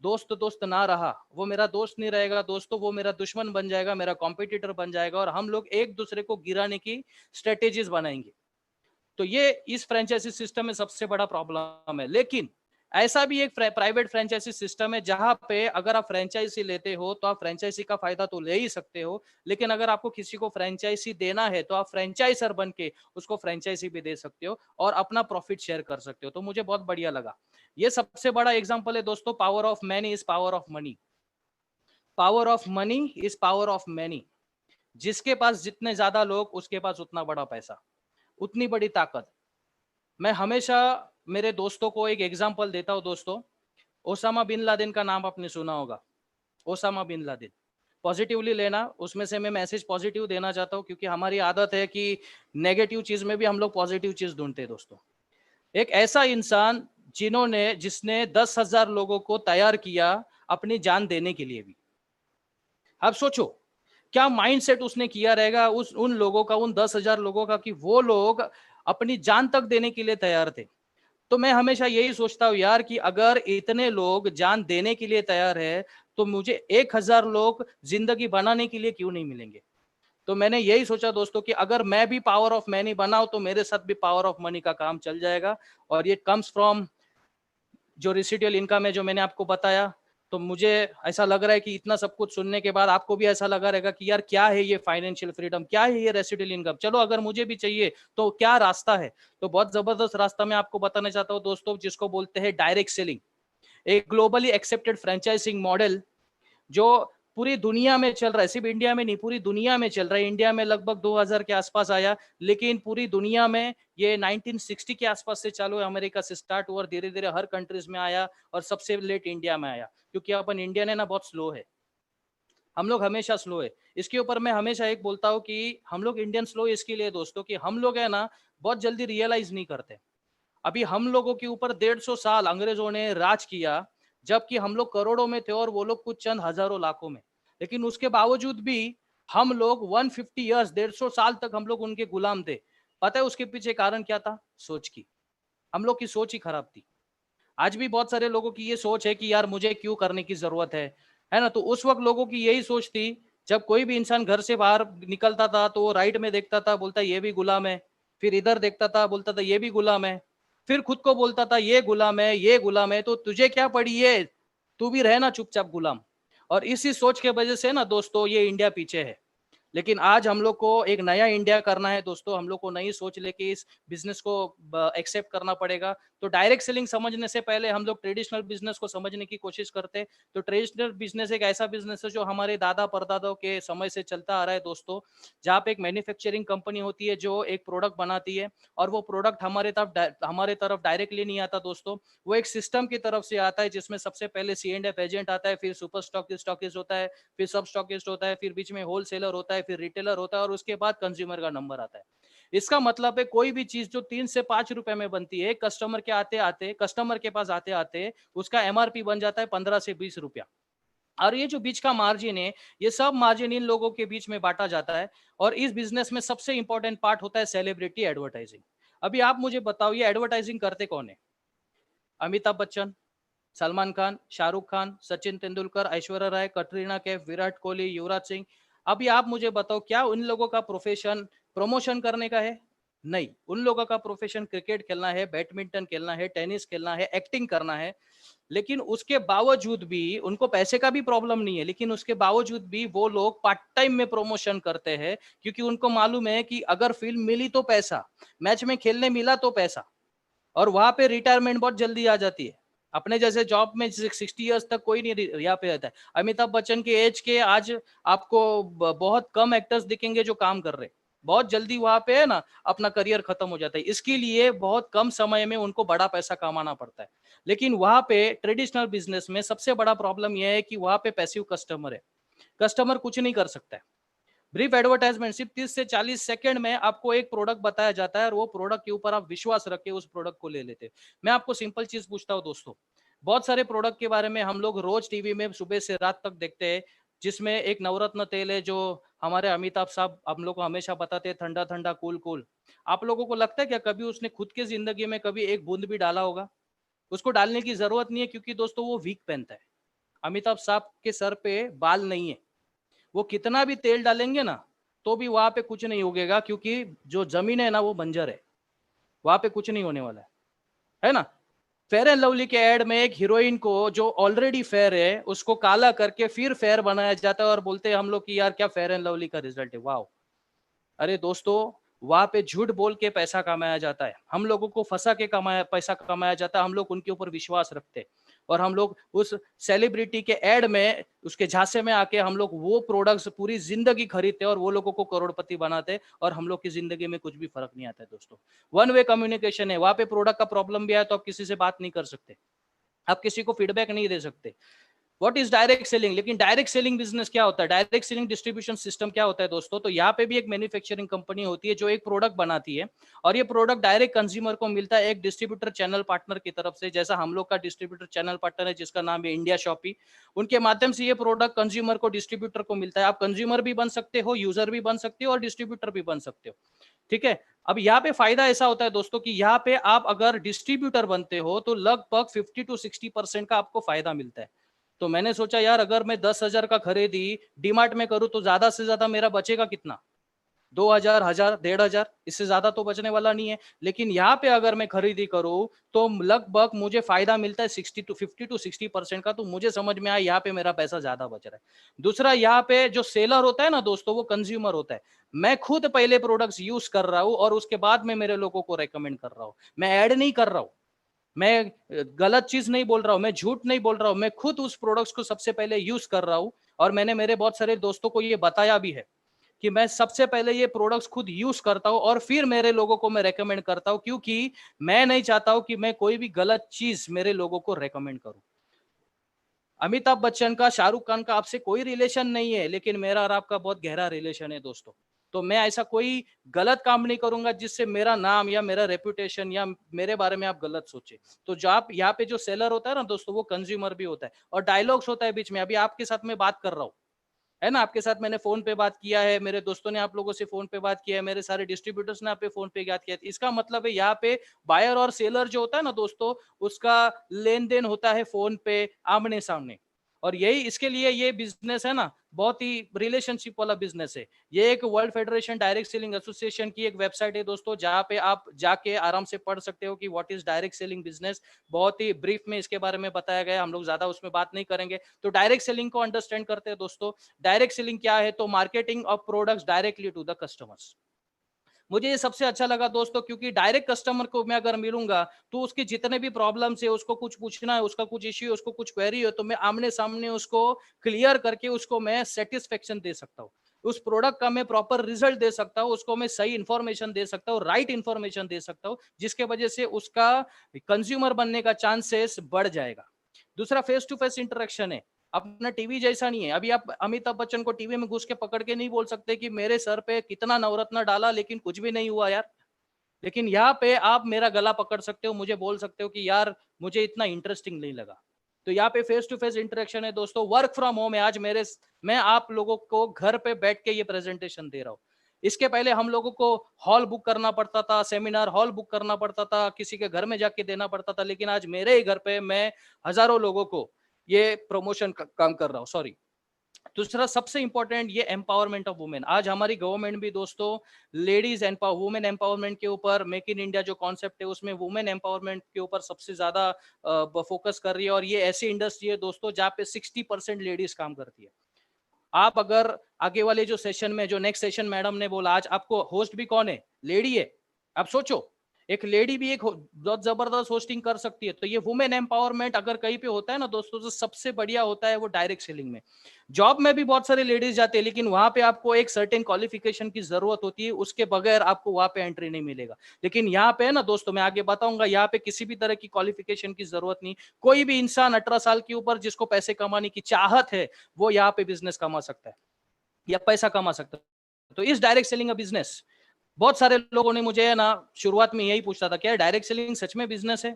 दोस्त दोस्त ना रहा, वो मेरा दोस्त नहीं रहेगा दोस्तों, वो मेरा दुश्मन बन जाएगा, मेरा कॉम्पिटिटर बन जाएगा और हम लोग एक दूसरे को गिराने की स्ट्रेटेजीज बनाएंगे। तो ये इस फ्रेंचाइजी सिस्टम में सबसे बड़ा प्रॉब्लम है। लेकिन ऐसा भी एक प्राइवेट फ्रेंचाइजी सिस्टम है जहां पे अगर आप फ्रेंचाइजी लेते हो तो आप फ्रेंचाइजी का फायदा तो ले ही सकते हो, लेकिन अगर आपको किसी को फ्रेंचाइजी देना है तो आप फ्रेंचाइजर बन के उसको फ्रेंचाइजी भी दे सकते हो और अपना प्रॉफिट शेयर कर सकते हो। तो मुझे बहुत बढ़िया लगा। ये सबसे बड़ा एग्जांपल है दोस्तों, power of many is power of money. Power of money is power of many. जिसके पास जितने ज्यादा लोग उसके पास उतना बड़ा पैसा, उतनी बड़ी ताकत। मैं हमेशा मेरे दोस्तों को एक एग्जांपल देता हूं दोस्तों। ओसामा बिन लादेन का नाम आपने सुना होगा। ओसामा बिन लादेन, पॉजिटिवली लेना, उसमें से मैं मैसेज पॉजिटिव देना चाहता हूं क्योंकि हमारी आदत है कि नेगेटिव चीज में भी हम लोग पॉजिटिव चीज ढूंढते हैं दोस्तों। एक ऐसा इंसान जिसने 10,000 लोगों को तैयार किया अपनी जान देने के लिए भी। अब सोचो क्या माइंडसेट उसने किया रहेगा उस उन लोगों का, उन 10,000 लोगों का, कि वो लोग अपनी जान तक देने के लिए तैयार थे। तो मैं हमेशा यही सोचता हूं यार कि अगर इतने लोग जान देने के लिए तैयार है तो मुझे 1,000 लोग जिंदगी बनाने के लिए क्यों नहीं मिलेंगे। तो मैंने यही सोचा दोस्तों कि अगर मैं भी पावर ऑफ मनी बनाऊं तो मेरे साथ भी पावर ऑफ मनी का काम चल जाएगा। और ये कम्स फ्रॉम जो रेसिडुअल इनकम है जो मैंने आपको बताया। तो मुझे ऐसा लग रहा है कि इतना सब कुछ सुनने के बाद आपको भी ऐसा लगा रहेगा कि यार क्या है ये फाइनेंशियल फ्रीडम, क्या है ये रेसिडुअल इनकम, चलो अगर मुझे भी चाहिए तो क्या रास्ता है। तो बहुत जबरदस्त रास्ता मैं आपको बताना चाहता हूँ दोस्तों, जिसको बोलते हैं डायरेक्ट सेलिंग। एक ग्लोबली एक्सेप्टेड फ्रेंचाइजिंग मॉडल जो पूरी दुनिया में चल रहा है, सिर्फ इंडिया में नहीं पूरी दुनिया में चल रहा है। इंडिया में लगभग 2000 के आसपास आया, लेकिन पूरी दुनिया में ये 1960 के आसपास से चालू है, अमेरिका से स्टार्ट हुआ और धीरे धीरे हर कंट्रीज में आया और सबसे लेट इंडिया में आया, क्योंकि अपन इंडियन है ना बहुत स्लो है, हम लोग हमेशा स्लो है। इसके ऊपर मैं हमेशा एक बोलता हूँ कि हम लोग इंडियन स्लो इसके लिए दोस्तों कि हम लोग है ना बहुत जल्दी रियलाइज नहीं करते। अभी हम लोगों के ऊपर 150 साल अंग्रेजों ने राज किया, जबकि हम लोग करोड़ों में थे और वो लोग कुछ चंद हजारों लाखों में। लेकिन उसके बावजूद भी हम लोग 150 ईयर्स, 150 साल तक हम लोग उनके गुलाम थे। पता है उसके पीछे कारण क्या था? सोच की। हम लोग की सोच ही खराब थी। आज भी बहुत सारे लोगों की ये सोच है कि यार मुझे क्यों करने की जरूरत है ना। तो उस वक्त लोगों की यही सोच थी। जब कोई भी इंसान घर से बाहर निकलता था तो वो राइट में देखता था, बोलता ये भी गुलाम है, फिर इधर देखता था, बोलता था ये भी गुलाम है, फिर खुद को बोलता था ये गुलाम है, ये गुलाम है, तो तुझे क्या पड़ी है, तू भी रहना चुपचाप गुलाम। और इसी सोच के वजह से ना दोस्तों ये इंडिया पीछे है। लेकिन आज हम लोग को एक नया इंडिया करना है दोस्तों, हम लोग को नई सोच लेके इस बिजनेस को एक्सेप्ट करना पड़ेगा। तो डायरेक्ट सेलिंग समझने से पहले हम लोग ट्रेडिशनल बिजनेस को समझने की कोशिश करते हैं। तो ट्रेडिशनल बिजनेस एक ऐसा बिजनेस है जो हमारे दादा परदादाओं के समय से चलता आ रहा है दोस्तों, जहाँ पे एक मैन्युफैक्चरिंग कंपनी होती है जो एक प्रोडक्ट बनाती है और वो प्रोडक्ट हमारे तरफ डायरेक्टली नहीं आता दोस्तों, वो एक सिस्टम की तरफ से आता है जिसमें सबसे पहले C&F एजेंट आता है, फिर सुपर स्टॉकिस्ट होता है, फिर सब स्टॉकिस्ट होता है, फिर बीच में होलसेलर होता है, फिर रिटेलर होता है और उसके बाद कंज्यूमर का नंबर आता है। इसका मतलब है कोई भी चीज जो 3 से 5 रुपए में बनती है, कस्टमर के पास आते आते उसका MRP बन जाता है 15 से 20 रुपया। और ये जो बीच का मार्जिन है, ये सब मार्जिन इन लोगों के बीच में बांटा जाता है। और इस बिजनेस में सबसे इंपॉर्टेंट पार्ट होता है सेलिब्रिटी एडवर्टाइजिंग। अभी आप मुझे बताओ ये एडवर्टाइजिंग करते कौन है? अमिताभ बच्चन, सलमान खान, शाहरुख खान, सचिन तेंदुलकर, ऐश्वर्या राय, कटरीना कैफ, विराट कोहली, युवराज सिंह। अभी आप मुझे बताओ क्या उन लोगों का प्रोफेशन प्रमोशन करने का है? नहीं, उन लोगों का प्रोफेशन क्रिकेट खेलना है, बैडमिंटन खेलना है, टेनिस खेलना है, एक्टिंग करना है। लेकिन उसके बावजूद भी उनको पैसे का भी प्रॉब्लम नहीं है, लेकिन उसके बावजूद भी वो लोग पार्ट टाइम में प्रमोशन करते हैं, क्योंकि उनको मालूम है कि अगर फिल्म मिली तो पैसा, मैच में खेलने मिला तो पैसा, और वहां पे रिटायरमेंट बहुत जल्दी आ जाती है। अपने जैसे जॉब में 60 इयर्स तक कोई नहीं यहाँ पे रहता है। अमिताभ बच्चन के एज के आज आपको बहुत कम एक्टर्स दिखेंगे जो काम कर रहे हैं। बहुत जल्दी वहां पे है ना अपना करियर खत्म हो जाता है, इसके लिए बहुत कम समय में उनको बड़ा पैसा कमाना पड़ता है। लेकिन वहां पे ट्रेडिशनल बिजनेस में सबसे बड़ा प्रॉब्लम यह है कि वहां पे पैसिव कस्टमर है, कस्टमर कुछ नहीं कर सकता है। ब्रीफ एडवर्टाइजमेंट सिर्फ 30 से 40 सेकंड में आपको एक प्रोडक्ट बताया जाता है और वो प्रोडक्ट के ऊपर आप विश्वास रख के उस प्रोडक्ट को ले लेते हैं। मैं आपको सिंपल चीज पूछता हूँ दोस्तों, बहुत सारे प्रोडक्ट के बारे में हम लोग रोज टीवी में सुबह से रात तक देखते हैं, जिसमें एक नवरत्न तेल है जो हमारे अमिताभ साहब हम लोग को हमेशा बताते हैं, ठंडा ठंडा कूल कूल। आप लोगों को लगता है क्या कभी उसने खुद की जिंदगी में कभी एक बूंद भी डाला होगा? उसको डालने की जरूरत नहीं है, क्योंकि दोस्तों वो वीक पहनता है। अमिताभ साहब के सर पे बाल नहीं है, वो कितना भी तेल डालेंगे ना तो भी वहां पे कुछ नहीं उगेगा, क्योंकि जो जमीन है ना वो बंजर है, वहां पे कुछ नहीं होने वाला है ना। फेयर एंड लवली के एड में एक हीरोइन को जो ऑलरेडी फेयर है उसको काला करके फिर फेयर बनाया जाता है और बोलते हैं हम लोग कि यार क्या फेयर एंड लवली का रिजल्ट है, वाह। अरे दोस्तों, वहां पे झूठ बोल के पैसा कमाया जाता है, हम लोगों को फंसा के कमाया पैसा कमाया जाता है, हम लोग उनके ऊपर विश्वास रखते हैं और हम लोग उस सेलिब्रिटी के एड में उसके झांसे में आके हम लोग वो प्रोडक्ट्स पूरी जिंदगी खरीदते हैं और वो लोगों को करोड़पति बनाते हैं और हम लोग की जिंदगी में कुछ भी फर्क नहीं आता है दोस्तों। वन वे कम्युनिकेशन है, वहां पे प्रोडक्ट का प्रॉब्लम भी आया तो आप किसी से बात नहीं कर सकते, आप किसी को फीडबैक नहीं दे सकते। What is direct selling? लेकिन डायरेक्ट सेलिंग बिजनेस क्या होता है, डायरेक्ट सेलिंग डिस्ट्रीब्यूशन सिस्टम क्या होता है दोस्तों? तो यहाँ पे भी एक मैन्युफैक्चरिंग कंपनी होती है जो एक प्रोडक्ट बनाती है और ये प्रोडक्ट डायरेक्ट कंज्यूमर को मिलता है एक डिस्ट्रीब्यूटर चैनल पार्टनर की तरफ से, जैसा हम लोग का डिस्ट्रीब्यूटर चैनल पार्टनर है जिसका नाम है इंडिया शॉपी। उनके माध्यम से ये प्रोडक्ट कंज्यूमर को डिस्ट्रीब्यूटर को मिलता है। आप कंज्यूमर भी बन सकते हो, यूजर भी बन सकते हो और डिस्ट्रीब्यूटर भी बन सकते हो, ठीक है। अब यहाँ पे फायदा ऐसा होता है दोस्तों कि यहाँ पे आप अगर डिस्ट्रीब्यूटर बनते हो तो लगभग 50 to 60% का आपको फायदा मिलता है। तो मैंने सोचा यार अगर मैं 10,000 का खरीदी डीमार्ट में करूं तो ज्यादा से ज्यादा मेरा बचेगा कितना, 2,000, 1,000, 1,500, इससे ज्यादा तो बचने वाला नहीं है। लेकिन यहाँ पे अगर मैं खरीदी करूं तो लगभग मुझे फायदा मिलता है 50 to 60% का, तो मुझे समझ में आया यहाँ पे मेरा पैसा ज्यादा बच रहा है। दूसरा, यहाँ पे जो सेलर होता है ना दोस्तों वो कंज्यूमर होता है। मैं खुद पहले प्रोडक्ट्स यूज कर रहा हूं और उसके बाद में मेरे लोगों को रेकमेंड कर रहा हूं, मैं ऐड नहीं कर रहा हूं, मैं गलत चीज नहीं बोल रहा हूं, मैं झूठ नहीं बोल रहा हूं, मैं खुद उस प्रोडक्ट्स को सबसे पहले यूज कर रहा हूं और मैंने मेरे बहुत सारे दोस्तों को ये बताया भी है कि मैं सबसे पहले ये प्रोडक्ट्स खुद यूज करता हूं और फिर मेरे लोगों को मैं रेकमेंड करता हूं, क्योंकि मैं नहीं चाहता हूं कि मैं कोई भी गलत चीज मेरे लोगों को रेकमेंड करूं। अमिताभ बच्चन का, शाहरुख खान का आपसे कोई रिलेशन नहीं है, लेकिन मेरा और आपका बहुत गहरा रिलेशन है दोस्तों। तो मैं ऐसा कोई गलत काम नहीं करूंगा जिससे मेरा नाम या मेरा रेपुटेशन या मेरे बारे में आप गलत सोचे। तो जो आप यहाँ पे जो सेलर होता है ना दोस्तों वो कंज्यूमर भी होता है और डायलॉग्स होता है बीच में। अभी आपके साथ मैं बात कर रहा हूँ, है ना, आपके साथ मैंने फोन पे बात किया है, मेरे दोस्तों ने आप लोगों से फोन पे बात किया है, मेरे सारे डिस्ट्रीब्यूटर्स ने आप पे फोन पे बात किया है। इसका मतलब है यहाँ पे बायर और सेलर जो होता है ना दोस्तों उसका लेन देन होता है फोन पे, आमने सामने। और यही इसके लिए ये बिजनेस है ना बहुत ही रिलेशनशिप वाला बिजनेस है। ये एक world federation direct selling association की एक वेबसाइट है दोस्तों, जहाँ पे आप जाके आराम से पढ़ सकते हो कि what is direct selling business. बहुत ही ब्रीफ में इसके बारे में बताया गया, हम लोग ज्यादा उसमें बात नहीं करेंगे। तो डायरेक्ट सेलिंग को अंडरस्टैंड करते हैं दोस्तों। डायरेक्ट सेलिंग क्या है? तो marketing of products directly to the customers. मुझे ये सबसे अच्छा लगा दोस्तों, क्योंकि डायरेक्ट कस्टमर को मैं अगर मिलूंगा तो उसके जितने भी प्रॉब्लम्स है, उसको कुछ पूछना है, उसका कुछ इश्यू है, उसको कुछ क्वेरी है, तो मैं आमने सामने उसको क्लियर करके उसको मैं सेटिस्फेक्शन दे सकता हूँ, उस प्रोडक्ट का मैं प्रॉपर रिजल्ट दे सकता हूँ, उसको मैं सही इंफॉर्मेशन दे सकता हूँ, राइट इंफॉर्मेशन दे सकता हूँ, जिसके वजह से उसका कंज्यूमर बनने का चांसेस बढ़ जाएगा। दूसरा, फेस टू फेस इंटरेक्शन है। अपना टीवी जैसा नहीं है। अभी आप अमिताभ बच्चन को टीवी में घुस के पकड़ के नहीं बोल सकते कि मेरे सर पे कितना नवरत्न डाला लेकिन कुछ भी नहीं हुआ यार। लेकिन यहाँ पे आप मेरा गला पकड़ सकते हो, मुझे बोल सकते हो कि यार मुझे इतना इंटरेस्टिंग नहीं लगा। तो यहाँ पे फेस टू फेस इंटरेक्शन है दोस्तों। वर्क फ्रॉम होम है आज मैं आप लोगों को घर पे बैठ के ये प्रेजेंटेशन दे रहा हूँ। इसके पहले हम लोगों को हॉल बुक करना पड़ता था, सेमिनार हॉल बुक करना पड़ता था, किसी के घर में जाके देना पड़ता था, लेकिन आज मेरे ही घर पे मैं हजारों लोगों को ये प्रमोशन काम कर रहा हूँ। सॉरी। दूसरा सबसे इंपॉर्टेंट, ये एम्पावरमेंट ऑफ वुमेन। आज हमारी गवर्नमेंट भी दोस्तों लेडीज वुमेन एम्पावरमेंट के ऊपर, मेक इन इंडिया जो कॉन्सेप्ट है उसमें वुमेन एम्पावरमेंट के ऊपर सबसे ज्यादा फोकस कर रही है। और ये ऐसी इंडस्ट्री है दोस्तों जहाँ पे 60% लेडीज काम करती है। आप अगर आगे वाले जो सेशन में, जो नेक्स्ट सेशन मैडम ने बोला, आज आपको होस्ट भी कौन है? लेडी है। आप सोचो, एक लेडी भी एक बहुत जबरदस्त होस्टिंग कर सकती है। तो ये वुमेन एम्पावरमेंट अगर कहीं पे होता है ना दोस्तों तो सबसे बढ़िया होता है वो डायरेक्ट सेलिंग में। जॉब में भी बहुत सारे लेडीज जाते हैं, लेकिन वहां पे आपको एक सर्टेन क्वालिफिकेशन की जरूरत होती है, उसके बगैर आपको वहां पे एंट्री नहीं मिलेगा। लेकिन यहाँ पे है ना दोस्तों, मैं आगे बताऊंगा, यहाँ पे किसी भी तरह की क्वालिफिकेशन की जरूरत नहीं। कोई भी इंसान 18 साल के ऊपर जिसको पैसे कमाने की चाहत है वो यहाँ पे बिजनेस कमा सकता है या पैसा कमा सकता है। तो इस डायरेक्ट सेलिंग का बिजनेस, बहुत सारे लोगों ने मुझे ना शुरुआत में यही पूछता था, क्या डायरेक्ट सेलिंग सच में बिजनेस है?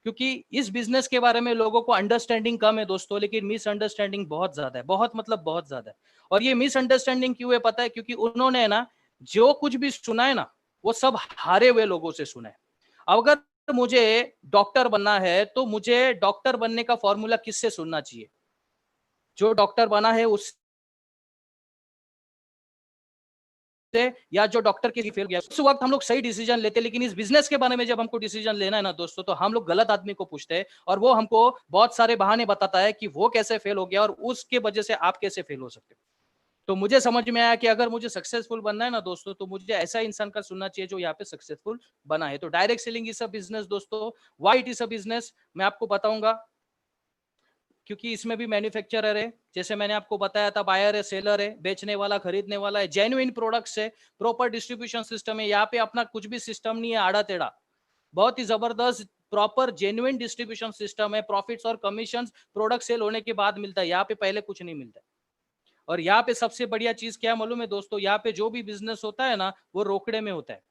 क्योंकि इस बिजनेस के बारे में लोगों को अंडरस्टैंडिंग कम है दोस्तों, लेकिन मिसअंडरस्टैंडिंग बहुत ज्यादा है, बहुत मतलब बहुत ज्यादा है। और ये मिसअंडरस्टैंडिंग क्यों है पता है? क्योंकि उन्होंने ना जो कुछ भी सुना है ना, वो सब हारे हुए लोगों से सुना है। अगर मुझे डॉक्टर बनना है तो मुझे डॉक्टर बनने का फॉर्मूला किससे सुनना चाहिए? जो डॉक्टर बना है उससे, या जो डॉक्टर के फेल गया। उस वक्त हम लोग सही डिसीजन लेते, लेकिन इस बिजनेस के बारे में जब हमको डिसीजन लेना है ना दोस्तों, तो हम लोग गलत आदमी को पूछते हैं और वो हमको बहुत सारे बहाने बताता है कि वो कैसे फेल हो गया और उसके वजह से आप कैसे फेल हो सकते हो। तो मुझे समझ में आया कि अगर मुझे सक्सेसफुल बनना है ना दोस्तों, तो मुझे ऐसा इंसान का सुनना चाहिए जो यहाँ पे सक्सेसफुल बना है। तो direct selling is a business दोस्तों। Why it is a business मैं आपको बताऊंगा, क्योंकि इसमें भी मैन्युफैक्चरर है, जैसे मैंने आपको बताया था, बायर है, सेलर है, बेचने वाला, खरीदने वाला है, जेन्युइन प्रोडक्ट्स है, प्रॉपर डिस्ट्रीब्यूशन सिस्टम है। यहाँ पे अपना कुछ भी सिस्टम नहीं है आड़ा टेढ़ा, बहुत ही जबरदस्त प्रॉपर जेन्युइन डिस्ट्रीब्यूशन सिस्टम है। प्रॉफिट्स और कमीशन प्रोडक्ट सेल होने के बाद मिलता है, यहाँ पे पहले कुछ नहीं मिलता है। और यहाँ पे सबसे बढ़िया चीज क्या मालूम है दोस्तों? यहाँ पे जो भी बिजनेस होता है ना, वो रोकड़े में होता है।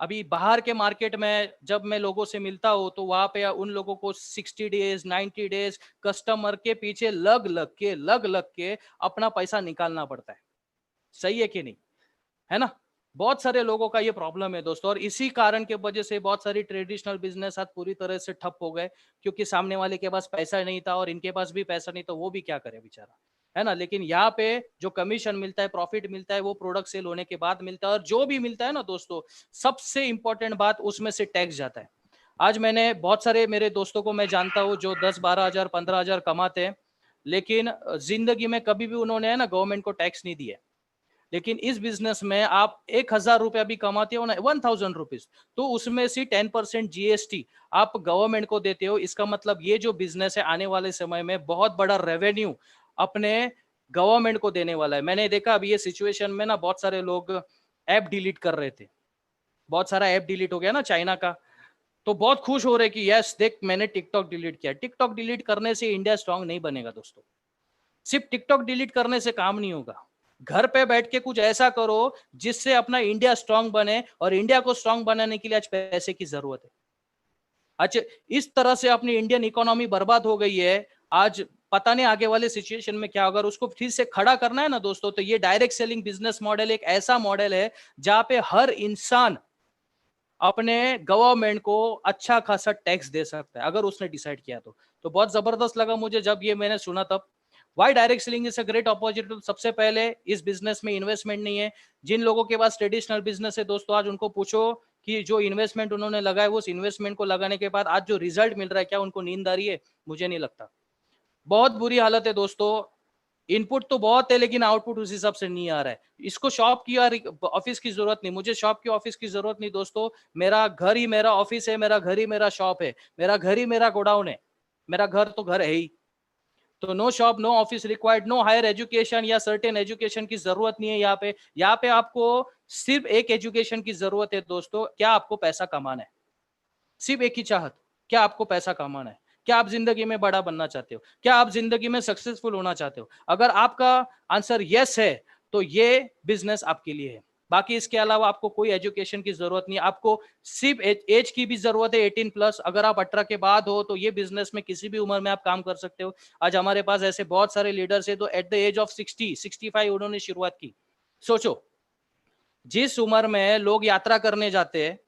अभी बाहर के मार्केट में जब मैं लोगों से मिलता हूँ, तो वहां पे उन लोगों को 60 डेज 90 डेज कस्टमर के पीछे लग लग के अपना पैसा निकालना पड़ता है। सही है कि नहीं? है ना? बहुत सारे लोगों का ये प्रॉब्लम है दोस्तों, और इसी कारण के वजह से बहुत सारी ट्रेडिशनल बिजनेस आज पूरी तरह से ठप हो गए, क्योंकि सामने वाले के पास पैसा नहीं था और इनके पास भी पैसा नहीं, तो वो भी क्या करे बेचारा, है ना? लेकिन यहाँ पे जो कमीशन मिलता है, प्रॉफिट मिलता है, वो प्रोडक्ट सेल होने के बाद मिलता है। और जो भी मिलता है ना दोस्तों, सबसे इंपॉर्टेंट बात, उसमें से टैक्स जाता है। आज मैंने बहुत सारे मेरे दोस्तों को मैं जानता हूँ जो 10-12 हजार 15 हजार कमाते हैं, लेकिन जिंदगी में कभी भी उन्होंने है ना गवर्नमेंट को टैक्स नहीं दिया। लेकिन इस बिजनेस में आप 1,000 रुपया भी कमाते हो ना, 1,000 रुपीज, तो उसमें से 10% जीएसटी आप गवर्नमेंट को देते हो। इसका मतलब ये जो बिजनेस है आने वाले समय में बहुत बड़ा रेवेन्यू अपने गवर्नमेंट को देने वाला है। मैंने देखा अभी ये सिचुएशन में ना, बहुत सारे लोग ऐप डिलीट कर रहे थे, बहुत सारा ऐप डिलीट हो गया ना चाइना का, तो बहुत खुश हो रहे कि यस देख मैंने टिकटॉक डिलीट किया। टिकटॉक डिलीट करने से इंडिया स्ट्रांग नहीं बनेगा दोस्तों। सिर्फ टिकटॉक डिलीट करने से काम नहीं होगा। घर पे बैठ के कुछ ऐसा करो जिससे अपना इंडिया स्ट्रांग बने, और इंडिया को स्ट्रांग बनाने के लिए आज पैसे की जरूरत है। अच्छा, इस तरह से अपनी इंडियन इकोनॉमी बर्बाद हो गई है। आज पता नहीं आगे वाले सिचुएशन में क्या होगा, उसको फिर से खड़ा करना है ना दोस्तों, तो ये डायरेक्ट सेलिंग बिजनेस मॉडल एक ऐसा मॉडल है जहां पे हर इंसान अपने गवर्नमेंट को अच्छा खासा टैक्स दे सकता है अगर उसने डिसाइड किया तो बहुत जबरदस्त लगा मुझे जब ये मैंने सुना तब। Why direct selling is a great opportunity? सबसे पहले इस बिजनेस में इन्वेस्टमेंट नहीं है। जिन लोगों के पास ट्रेडिशनल बिजनेस है दोस्तों, आज उनको पूछो कि जो इन्वेस्टमेंट उन्होंने लगाया, वो उस इन्वेस्टमेंट को लगाने के बाद आज जो रिजल्ट मिल रहा है, क्या उनको नींद आ रही है? मुझे नहीं लगता। बहुत बुरी हालत है दोस्तों। इनपुट तो बहुत है, लेकिन आउटपुट उस हिसाब से नहीं आ रहा है। इसको शॉप की और ऑफिस की जरूरत नहीं, मुझे शॉप की ऑफिस की जरूरत नहीं दोस्तों। मेरा घर ही मेरा ऑफिस है, मेरा घर ही मेरा शॉप है, मेरा घर ही मेरा गोडाउन है। मेरा घर तो घर है ही। तो no shop no office required, no higher education या सर्टेन एजुकेशन की जरूरत नहीं है यहाँ पे। यहाँ पे आपको सिर्फ एक एजुकेशन की जरूरत है दोस्तों, क्या आपको पैसा कमाना है। सिर्फ एक ही चाहत, क्या आपको पैसा कमाना है? क्या आप जिंदगी में बड़ा बनना चाहते हो? क्या आप जिंदगी में सक्सेसफुल होना चाहते हो? अगर आपका आंसर यस है, तो ये बिजनेस आपके लिए है। बाकी इसके अलावा आपको कोई एजुकेशन की जरूरत नहीं, आपको सिर्फ एज की भी जरूरत है 18+। अगर आप 18 के बाद हो तो ये बिजनेस में किसी भी उम्र में आप काम कर सकते हो। आज हमारे पास ऐसे बहुत सारे लीडर्स है तो एट द एज ऑफ 60-65 उन्होंने शुरुआत की। सोचो, जिस उम्र में लोग यात्रा करने जाते हैं,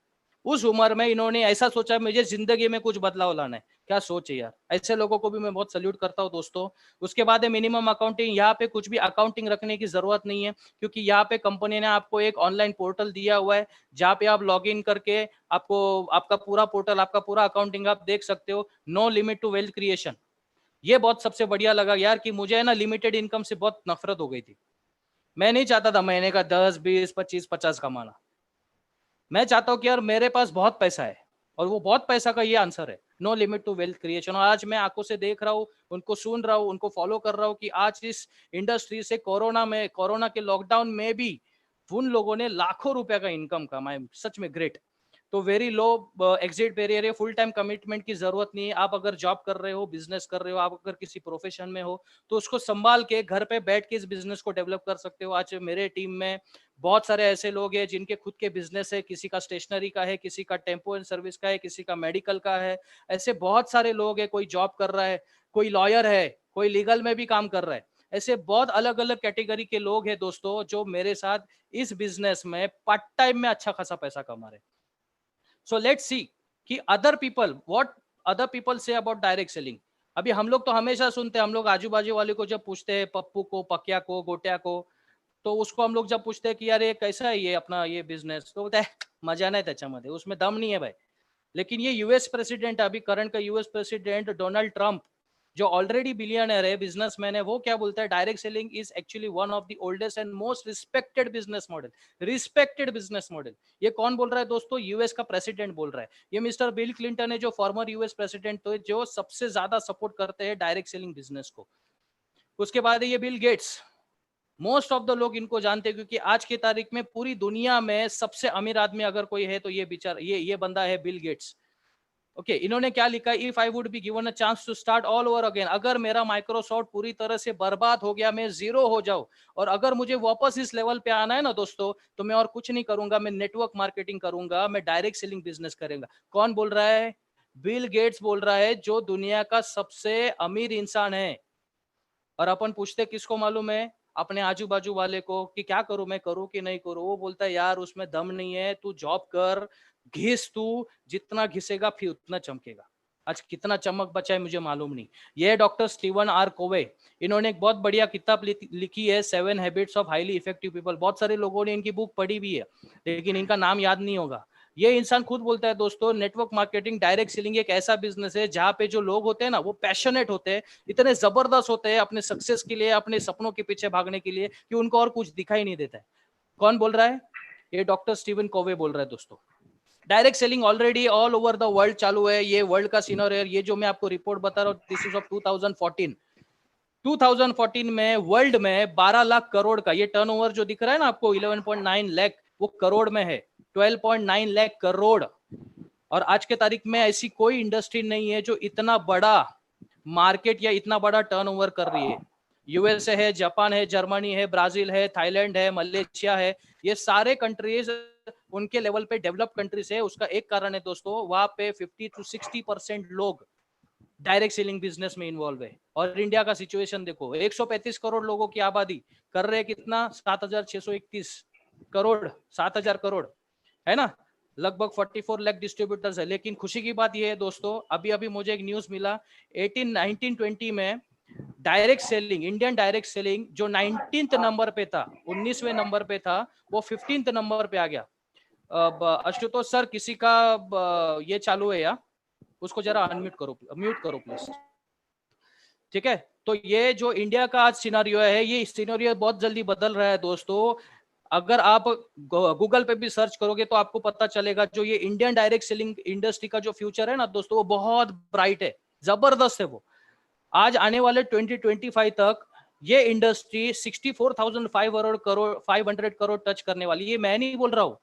उस उम्र में इन्होंने ऐसा सोचा मुझे जिंदगी में कुछ बदलाव लाना है। क्या सोच है यार, ऐसे लोगों को भी मैं बहुत सल्यूट करता हूं दोस्तों। उसके बाद है मिनिमम अकाउंटिंग। यहाँ पे कुछ भी अकाउंटिंग रखने की जरूरत नहीं है, क्योंकि यहाँ पे कंपनी ने आपको एक ऑनलाइन पोर्टल दिया हुआ है, जहाँ पे आप लॉग इन करके आपको आपका पूरा पोर्टल, आपका पूरा अकाउंटिंग आप देख सकते हो। No limit to wealth creation. ये बहुत सबसे बढ़िया लगा यार, कि मुझे है ना लिमिटेड इनकम से बहुत नफरत हो गई थी। मैं नहीं चाहता था महीने का 10, 20, 25, 50 कमाना। मैं चाहता हूं कि यार मेरे पास बहुत पैसा है, और वो बहुत पैसा का ये आंसर है, no limit to wealth creation. और आज मैं आंखों से देख रहा हूँ, उनको सुन रहा हूँ, उनको फॉलो कर रहा हूँ कि आज इस इंडस्ट्री से कोरोना के लॉकडाउन में भी उन लोगों ने लाखों रुपए का इनकम कमाए। सच में ग्रेट। तो वेरी लो एग्जिट बैरियर है, फुल टाइम कमिटमेंट की जरूरत नहीं है। आप अगर जॉब कर रहे हो, बिजनेस कर रहे हो, आप अगर किसी प्रोफेशन में हो तो उसको संभाल के घर पे बैठ के इस बिजनेस को डेवलप कर सकते हो। आज मेरे टीम में बहुत सारे ऐसे लोग हैं जिनके खुद के बिजनेस है, किसी का स्टेशनरी का है, किसी का टेम्पो एंड सर्विस का है, किसी का मेडिकल का है। ऐसे बहुत सारे लोग हैं, कोई जॉब कर रहा है, कोई लॉयर है, कोई लीगल में भी काम कर रहा है। ऐसे बहुत अलग अलग कैटेगरी के लोग हैं दोस्तों जो मेरे साथ इस बिजनेस में पार्ट टाइम में अच्छा खासा पैसा कमा रहे हैं। सो लेट्स सी कि other people what other people say about direct selling. अभी हम लोग तो हमेशा सुनते हैं, हम लोग आजू बाजू वाले को जब पूछते हैं, पप्पू को, पकिया को, गोटिया को, तो उसको हम लोग जब पूछते हैं कि यार ये कैसा है ये अपना ये बिजनेस, तो बोलता है मजा नाही त्याच्यामध्ये, उसमें दम नहीं है भाई। लेकिन ये यूएस प्रेसिडेंट, अभी करंट का यूएस प्रेसिडेंट डोनाल्ड ट्रंप, जो ऑलरेडी बिलियनर है, बिजनेसमैन है, वो क्या बोलता है, direct selling is actually one of the oldest and most respected business model. Respected business model. ये कौन बोल रहा है दोस्तों? यूएस का प्रेसिडेंट बोल रहा है। ये मिस्टर बिल क्लिंटन है, जो फॉर्मर यूएस प्रेसिडेंट, तो जो सबसे ज्यादा सपोर्ट करते हैं डायरेक्ट सेलिंग बिजनेस को। उसके बाद है ये Bill Gates. Most of the लोग इनको जानते हैं क्योंकि आज की तारीख में पूरी दुनिया में सबसे अमीर आदमी अगर कोई है तो ये बंदा है बिल गेट्स। ओके, इन्होंने क्या लिखा? If I would be given a chance to start all over again, अगर मेरा माइक्रोसॉफ्ट पूरी तरह से बर्बाद हो गया, मैं जीरो हो जाऊं, और अगर मुझे वापस इस लेवल पे आना है ना दोस्तों, तो मैं और कुछ नहीं करूंगा, मैं नेटवर्क मार्केटिंग करूंगा, मैं डायरेक्ट सेलिंग बिजनेस करूंगा। कौन बोल रहा है? बिल गेट्स बोल रहा है, जो दुनिया का सबसे अमीर इंसान है। और अपन पूछते किसको मालूम है? अपने आजू बाजू वाले को कि क्या करूं, मैं करूं कि नहीं करूं। वो बोलता है यार उसमें दम नहीं है, तू जॉब कर, घिस, तू जितना घिसेगा फिर उतना चमकेगा। आज कितना चमक बचा है मुझे मालूम नहीं। ये डॉक्टर स्टीवन आर कोवे, इन्होंने एक बहुत बढ़िया किताब लिखी है, 7 habits of highly effective people. बहुत सारे लोगों ने इनकी बुक पढ़ी भी है, लेकिन इनका नाम याद नहीं होगा। ये इंसान खुद बोलता है दोस्तों, नेटवर्क मार्केटिंग, डायरेक्ट सेलिंग एक ऐसा बिजनेस है जहां पे जो लोग होते हैं ना, वो पैशनेट होते हैं, इतने जबरदस्त होते हैं अपने सक्सेस के लिए, अपने सपनों के पीछे भागने के लिए, कि उनको और कुछ दिखाई नहीं देता है। कौन बोल रहा है? ये डॉक्टर स्टीवन कोवे बोल रहा है दोस्तों। Direct selling already all over the world चालू है। ये वर्ल्ड का सीनर है। ये जो मैं आपको रिपोर्ट बता रहा हूँ, दिस इज ऑफ 2014। 2014 में वर्ल्ड में 12 लाख करोड़ का ये टर्नओवर जो दिख रहा है ना आपको, 11.9 लाख, वो करोड़ में है। 12.9 लाख करोड़। और आज के तारीख में ऐसी कोई इंडस्ट्री नहीं है जो इतना बड़ा मार्केट या इतना बड़ा टर्नओवर कर रही है। यूएसए है, जापान है, जर्मनी है, ब्राजील है, थाईलैंड है, मलेशिया है। ये सारे कंट्रीज उनके लेवल पे डेवलप कंट्रीज है। उसका एक कारण है दोस्तों, वहां पे 50 to 60% लोग डायरेक्ट सेलिंग बिजनेस में इन्वॉल्व है। और इंडिया का सिचुएशन देखो, 135 करोड़ लोगों की आबादी, कर रहे कितना? 7,631 करोड़, 7,000 करोड़, है ना? लगभग 44 लाख डिस्ट्रीब्यूटर्स है। लेकिन खुशी की बात यह है दोस्तों, अभी अभी मुझे एक न्यूज मिला, 1920 में direct selling, Indian direct selling जो 19th नंबर पे था, 19वें नंबर पे था, वो 15th नंबर पे आ गया। आशुतोष सर, किसी का ये चालू है या? उसको जरा अनम्यूट करो, म्यूट करो प्लीज। ठीक है, तो ये जो इंडिया का आज सिनेरियो है, ये सिनेरियो बहुत जल्दी बदल रहा है दोस्तों। अगर आप गूगल पे भी सर्च करोगे तो आपको पता चलेगा, जो ये इंडियन डायरेक्ट सेलिंग इंडस्ट्री का जो फ्यूचर है ना दोस्तों, वो बहुत ब्राइट है, जबरदस्त है। वो आज आने वाले 2025 तक ये इंडस्ट्री 64,500 करोड़ 500 करोड़ टच करने वाली। ये मैं नहीं बोल रहा हूं,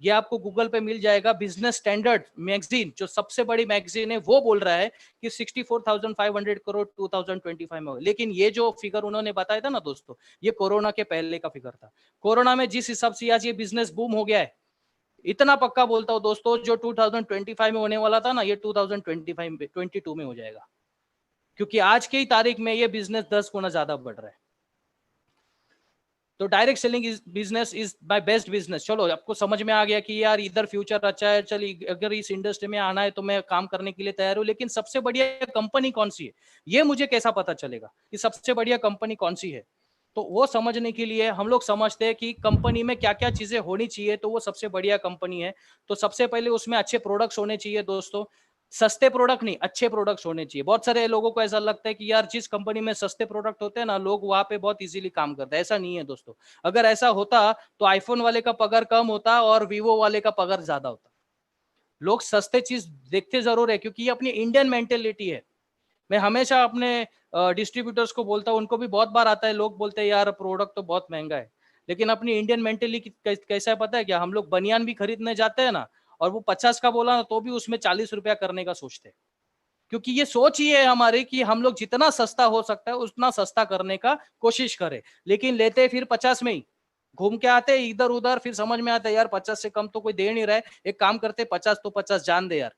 ये आपको गूगल पे मिल जाएगा। बिजनेस स्टैंडर्ड मैगजीन, जो सबसे बड़ी मैगजीन है, वो बोल रहा है कि 64,500 करोड़ 2025 में हो। लेकिन ये जो फिगर उन्होंने बताया था ना दोस्तों, ये कोरोना के पहले का फिगर था। कोरोना में जिस हिसाब से आज ये बिजनेस बूम हो गया है, इतना पक्का बोलता हूं दोस्तों, जो 2025 में होने वाला था ना, ये 2022 में हो जाएगा। क्योंकि आज की तारीख में ये बिजनेस 10 गुना ज्यादा बढ़ रहा है। तो direct selling business is my best business. चलो, आपको समझ में आ गया कि यार इधर फ्यूचर अच्छा है, चलिए अगर इस इंडस्ट्री में आना है तो मैं काम करने के लिए तैयार हूं। लेकिन सबसे बढ़िया कंपनी कौन सी है, ये मुझे कैसा पता चलेगा कि सबसे बढ़िया कंपनी कौन सी है? तो वो समझने के लिए हम लोग समझते हैं कि कंपनी में क्या क्या चीजें होनी चाहिए, तो वो सबसे बढ़िया कंपनी है। तो सबसे पहले उसमें अच्छे प्रोडक्ट्स होने चाहिए दोस्तों। सस्ते प्रोडक्ट नहीं, अच्छे प्रोडक्ट्स होने चाहिए। बहुत सारे लोगों को ऐसा लगता है कि यार जिस कंपनी में सस्ते प्रोडक्ट होते हैं ना, लोग वहां पे बहुत इजीली काम करते हैं। ऐसा नहीं है दोस्तों। अगर ऐसा होता तो आईफोन वाले का पगार कम होता और वीवो वाले का पगार ज्यादा होता। लोग सस्ते चीज देखते जरूर है, क्योंकि ये अपनी इंडियन मेंटेलिटी है। मैं हमेशा अपने डिस्ट्रीब्यूटर्स को बोलता हूँ, उनको भी बहुत बार आता है, लोग बोलते हैं यार प्रोडक्ट तो बहुत महंगा है। लेकिन अपनी इंडियन मेंटेलिटी कैसा है पता है क्या? हम लोग बनियान भी खरीदने जाते हैं ना, और वो 50 का बोला ना तो भी उसमें 40 रुपया करने का सोचते हैं, क्योंकि ये सोच ही है हमारी कि हम लोग जितना सस्ता हो सकता है उतना सस्ता करने का कोशिश करें, लेकिन लेते फिर 50 में ही घूम के आते इधर उधर, फिर समझ में आता है यार 50 से कम तो कोई दे नहीं रहा है, एक काम करते 50 तो 50 जान दे यार,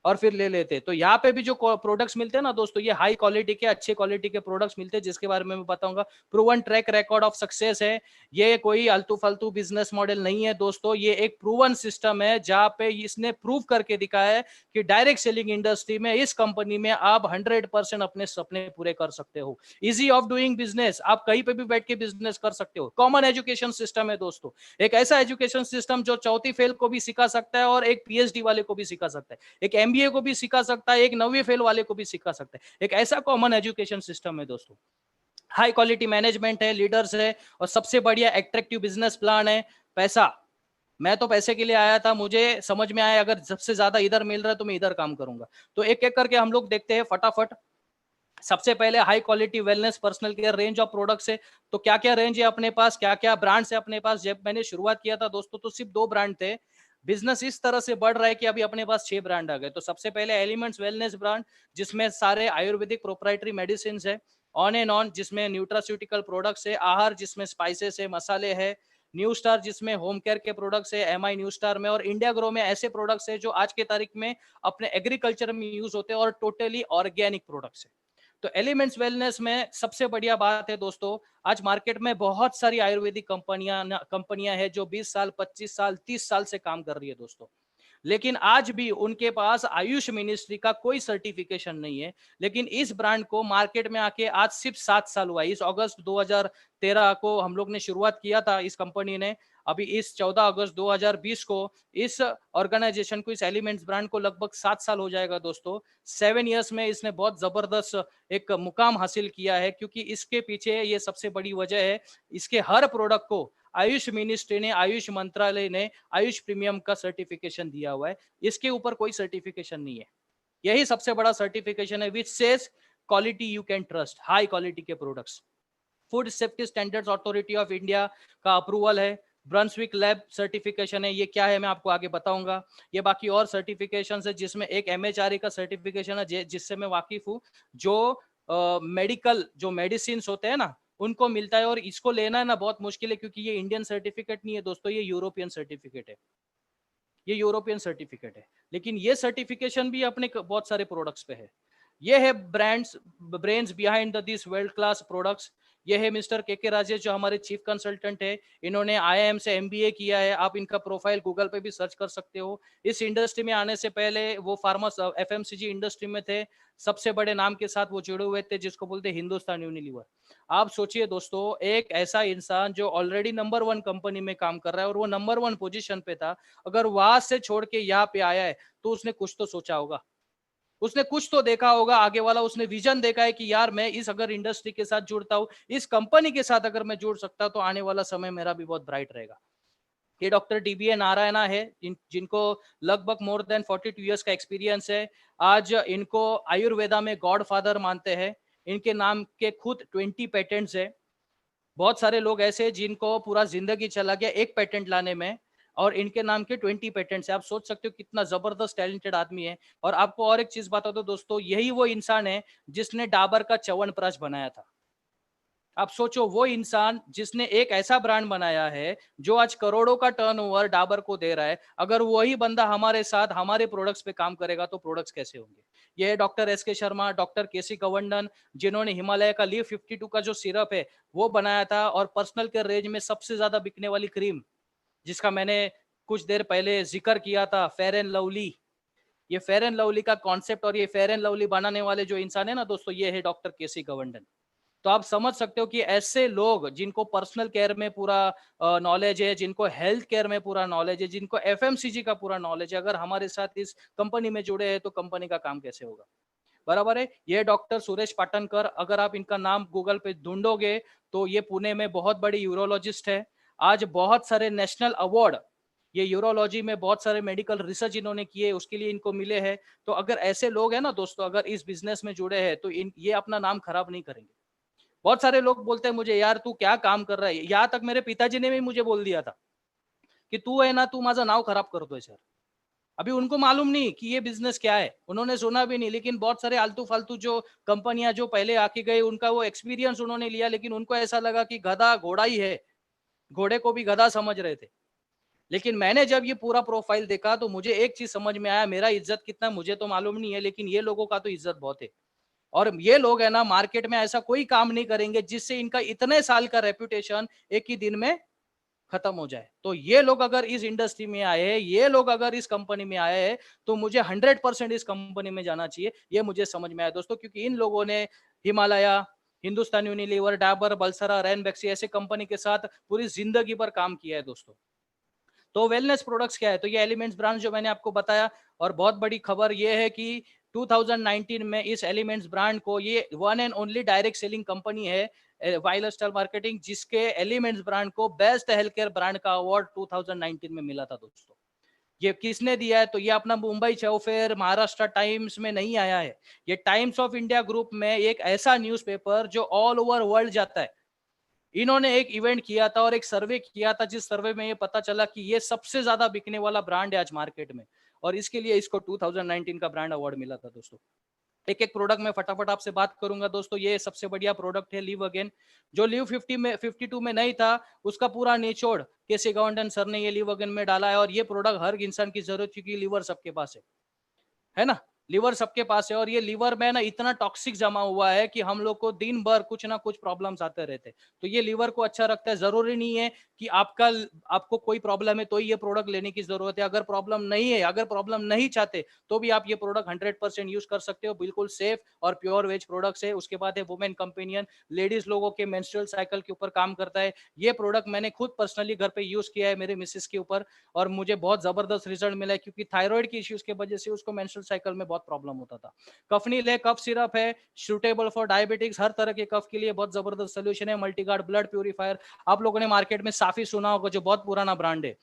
और फिर ले लेते। तो यहाँ पे भी जो प्रोडक्ट्स मिलते हैं ना दोस्तों, ये हाई क्वालिटी के अच्छे क्वालिटी के प्रोडक्ट्स मिलते हैं, जिसके बारे में मैं बताऊंगा। Proven track record of success है, ये कोई आलतू फालतू बिजनेस मॉडल नहीं है दोस्तों, ये एक प्रूवन सिस्टम है जहाँ पे इसने प्रूव करके दिखाया है कि डायरेक्ट सेलिंग इंडस्ट्री में इस कंपनी में आप 100% अपने सपने पूरे कर सकते हो। इजी ऑफ डूइंग बिजनेस, आप कहीं पे भी बैठ के बिजनेस कर सकते हो। कॉमन एजुकेशन सिस्टम है दोस्तों, एक ऐसा एजुकेशन सिस्टम जो चौथी फेल को भी सिखा सकता है और एक पीएचडी वाले को भी सिखा सकता है, एक एमबीए को भी सिखा सकता है, एक 9वीं फेल वाले को भी सिखा सकता है। एक ऐसा कॉमन एजुकेशन सिस्टम है दोस्तों। हाई क्वालिटी मैनेजमेंट है, लीडर्स है, और सबसे बढ़िया एट्रैक्टिव बिजनेस प्लान है। पैसा, मैं तो पैसे के लिए आया था, मुझे समझ में आया अगर सबसे ज्यादा इधर मिल रहा है तो मैं इधर काम करूंगा। तो एक एक करके हम लोग देखते हैं फटाफट। सबसे पहले high quality wellness personal care range of products है। तो क्या क्या रेंज है अपने पास, क्या क्या ब्रांड्स है अपने पास। जब मैंने शुरुआत किया था दोस्तों तो सिर्फ 2 ब्रांड थे, बिजनेस इस तरह से बढ़ रहा है कि अभी अपने पास 6 ब्रांड आ गए। तो सबसे पहले एलिमेंट्स वेलनेस ब्रांड, जिसमें सारे आयुर्वेदिक प्रोप्राइटरी मेडिसिन है। ऑन एंड ऑन, जिसमें न्यूट्रास्यूटिकल प्रोडक्ट्स है। आहार, जिसमें स्पाइसेस है, मसाले है। न्यू स्टार, जिसमें होम केयर के प्रोडक्ट्स है एमआई न्यू स्टार में। और इंडिया ग्रो में ऐसे प्रोडक्ट्स है जो आज के तारीख में अपने एग्रीकल्चर में यूज होते हैं और टोटली ऑर्गेनिक प्रोडक्ट्स है। तो एलिमेंट्स वेलनेस में सबसे बढ़िया बात है दोस्तों, आज मार्केट में बहुत सारी आयुर्वेदिक कंपनियां हैं जो 20 साल 25 साल 30 साल से काम कर रही है दोस्तों, लेकिन आज भी उनके पास आयुष मिनिस्ट्री का कोई सर्टिफिकेशन नहीं है। लेकिन इस ब्रांड को मार्केट में आके आज सिर्फ 7 साल हुआ है। इस अगस्त 2013 को हम लोग ने शुरुआत किया था इस कंपनी ने। अभी इस 14 अगस्त 2020 को इस ऑर्गेनाइजेशन को, इस एलिमेंट्स ब्रांड को लगभग 7 साल हो जाएगा दोस्तों। 7 इयर्स में इसने बहुत जबरदस्त एक मुकाम हासिल किया है, क्योंकि इसके पीछे ये सबसे बड़ी वजह है, इसके हर प्रोडक्ट को आयुष मिनिस्ट्री ने, आयुष मंत्रालय ने आयुष प्रीमियम का सर्टिफिकेशन दिया हुआ है। इसके ऊपर कोई सर्टिफिकेशन नहीं है, यही सबसे बड़ा सर्टिफिकेशन है, which says quality you can trust, high quality के products. Food safety standards authority of India का अप्रूवल है। ब्रंसविक लैब सर्टिफिकेशन है, ये क्या है मैं आपको आगे बताऊंगा। ये बाकी और सर्टिफिकेशन है, जिसमें एक एमएचआरए का सर्टिफिकेशन है जिससे मैं वाकिफ हूँ, जो मेडिकल जो मेडिसिन होते हैं ना उनको मिलता है। और इसको लेना है ना बहुत मुश्किल है, क्योंकि ये इंडियन सर्टिफिकेट नहीं है दोस्तों, ये यूरोपियन सर्टिफिकेट है, ये यूरोपियन सर्टिफिकेट है। लेकिन ये सर्टिफिकेशन भी अपने बहुत सारे प्रोडक्ट्स पे है। ये है brains behind this world class products. ये है मिस्टर के राजेश, जो हमारे चीफ कंसल्टेंट है। इन्होंने आईआईएम से एमबीए किया है, आप इनका प्रोफाइल गूगल पे भी सर्च कर सकते हो। इस इंडस्ट्री में आने से पहले वो फार्मा एफएमसीजी इंडस्ट्री में थे, सबसे बड़े नाम के साथ वो जुड़े हुए थे, जिसको बोलते हैं हिंदुस्तान यूनिलीवर। आप सोचिए दोस्तों, एक ऐसा इंसान जो ऑलरेडी नंबर 1 कंपनी में काम कर रहा है और वो नंबर 1 पोजीशन पे था, अगर वहां से छोड़ के यहाँ पे आया है तो उसने कुछ तो सोचा होगा, उसने कुछ तो देखा होगा आगे वाला। उसने विजन देखा है कि यार मैं इस अगर इंडस्ट्री के साथ जुड़ता हूँ, इस कंपनी के साथ अगर मैं जुड़ सकता तो आने वाला समय मेरा भी बहुत ब्राइट रहेगा। ये डॉक्टर डीबीए नारायणा है, जिनको लगभग मोर देन 42 इयर्स का एक्सपीरियंस है। आज इनको आयुर्वेदा में गॉड फादर मानते हैं। इनके नाम के खुद 20 पेटेंट्स है। बहुत सारे लोग ऐसे हैं जिनको पूरा जिंदगी चला गया एक पेटेंट लाने में, और इनके नाम के 20 पेटेंट्स है। आप सोच सकते हो कितना जबरदस्त टैलेंटेड आदमी है। और आपको और एक चीज बता दो दोस्तों, यही वो इंसान है जिसने डाबर का च्यवनप्राश बनाया था। आप सोचो, वो इंसान जिसने एक ऐसा ब्रांड बनाया है जो आज करोड़ों का टर्नओवर डाबर को दे रहा है, अगर वही बंदा हमारे साथ हमारे प्रोडक्ट्स पे काम करेगा तो प्रोडक्ट्स कैसे होंगे। ये है डॉक्टर एस के शर्मा, डॉक्टर केसी गवर्नन, जिन्होंने हिमालय का लीव 52 का जो सिरप है वो बनाया था। और पर्सनल केयर रेंज में सबसे ज्यादा बिकने वाली क्रीम, जिसका मैंने कुछ देर पहले जिक्र किया था, फेयर एंड लवली। ये फेयर एंड लवली का कॉन्सेप्ट और ये फेयर एंड लवली बनाने वाले जो इंसान है ना दोस्तों, ये है डॉक्टर केसी गवर्नन। तो आप समझ सकते हो कि ऐसे लोग जिनको पर्सनल केयर में पूरा नॉलेज है, जिनको हेल्थ केयर में पूरा नॉलेज है, जिनको एफएमसीजी का पूरा नॉलेज है, अगर हमारे साथ इस कंपनी में जुड़े हैं तो कंपनी का काम कैसे होगा। बराबर है। ये डॉक्टर सुरेश पाटनकर, अगर आप इनका नाम गूगल पे ढूंढोगे तो ये पुणे में बहुत बड़ी यूरोलॉजिस्ट है। आज बहुत सारे नेशनल अवार्ड ये यूरोलॉजी में, बहुत सारे मेडिकल रिसर्च इन्होंने किए, उसके लिए इनको मिले हैं। तो अगर ऐसे लोग हैं ना दोस्तों, अगर इस बिजनेस में जुड़े हैं तो ये अपना नाम खराब नहीं करेंगे। बहुत सारे लोग बोलते हैं मुझे, यार तू क्या काम कर रहा है। यहाँ तक मेरे पिताजी ने भी मुझे बोल दिया था कि तू है ना, तू माझं नाव खराब करतोय सर। अभी उनको मालूम नहीं कि ये बिजनेस क्या है, उन्होंने सुना भी नहीं, लेकिन बहुत सारे आलतू फालतू जो कंपनियां जो पहले आके गए उनका वो एक्सपीरियंस उन्होंने लिया, लेकिन उनको ऐसा लगा कि गधा घोड़ा ही है, घोड़े को भी गधा समझ रहे थे। लेकिन मैंने जब ये पूरा प्रोफाइल देखा तो मुझे एक चीज समझ में आया, मेरा इज्जत कितना मुझे तो मालूम नहीं है, लेकिन ये लोगों का तो इज्जत बहुत है। और ये लोग है ना, मार्केट में ऐसा कोई काम नहीं करेंगे जिससे इनका इतने साल का रेपुटेशन एक ही दिन में खत्म हो जाए। तो ये लोग अगर इस इंडस्ट्री में आए हैं, ये लोग अगर इस कंपनी में आए हैं, तो मुझे 100% इस कंपनी में जाना चाहिए, ये मुझे समझ में आया दोस्तों। क्योंकि इन लोगों ने हिमालय, हिंदुस्तान यूनिलीवर, डाबर, बलसरा, रैनबैक्सी ऐसे कंपनी के साथ पूरी जिंदगी भर काम किया है दोस्तों। तो वेलनेस प्रोडक्ट्स क्या है, तो ये एलिमेंट्स ब्रांड जो मैंने आपको बताया। और बहुत बड़ी खबर ये है कि 2019 में इस एलिमेंट्स ब्रांड को, ये one and only direct selling company है वाइल्ड स्टाइल मार्केटिंग, जिसके एलिमेंट्स ब्रांड को बेस्ट हेल्थ केयर ब्रांड का अवार्ड 2019 में मिला था दोस्तों। ये किसने दिया है, तो ये अपना मुंबई चौफेर महाराष्ट्र टाइम्स में नहीं आया है, ये टाइम्स ऑफ इंडिया ग्रुप में एक ऐसा न्यूज़पेपर जो ऑल ओवर वर्ल्ड जाता है, इन्होंने एक इवेंट किया था और एक सर्वे किया था, जिस सर्वे में ये पता चला कि ये सबसे ज्यादा बिकने वाला ब्रांड है आज मार्केट में, और इसके लिए इसको 2019 का ब्रांड अवार्ड मिला था दोस्तों। एक एक प्रोडक्ट में फटाफट आपसे बात करूंगा दोस्तों। ये सबसे बढ़िया प्रोडक्ट है लिव अगेन, जो लिव 52 में नहीं था, उसका पूरा निचोड़ केसी गवर्नमेंट सर ने ये लिव अगेन में डाला है। और ये प्रोडक्ट हर इंसान की जरूरत, क्योंकि लीवर सबके पास है ना, लीवर सबके पास है। और ये लीवर में ना इतना टॉक्सिक जमा हुआ है कि हम लोग को दिन भर कुछ ना कुछ प्रॉब्लम्स आते रहते हैं। तो ये लीवर को अच्छा रखता है। जरूरी नहीं है कि आपको कोई प्रॉब्लम है तो ही ये प्रोडक्ट लेने की जरूरत है। अगर प्रॉब्लम नहीं है, अगर प्रॉब्लम नहीं चाहते, तो भी आप ये प्रोडक्ट 100% यूज कर सकते हो। बिल्कुल सेफ और प्योर वेज प्रोडक्ट्स है। उसके बाद है वुमेन कंपेनियन, लेडीज लोगों के मेंस्ट्रुअल साइकिल के ऊपर काम करता है। ये प्रोडक्ट मैंने खुद पर्सनली घर पे यूज किया है मेरे मिसेस के ऊपर, और मुझे बहुत जबरदस्त रिजल्ट मिला है, क्योंकि थायराइड की इश्यूज के वजह से उसको मेंस्ट्रुअल साइकिल में बहुत प्रॉब्लम होता था। कफनील है, कफ सिरप है, सूटेबल फॉर डायबिटिक्स, हर तरह के कफ के लिए बहुत जबरदस्त सोल्यूशन है। मल्टीगार्ड ब्लड प्यूरिफायर, आप लोगों ने मार्केट में साफी सुना होगा, जो बहुत पुराना ब्रांड है,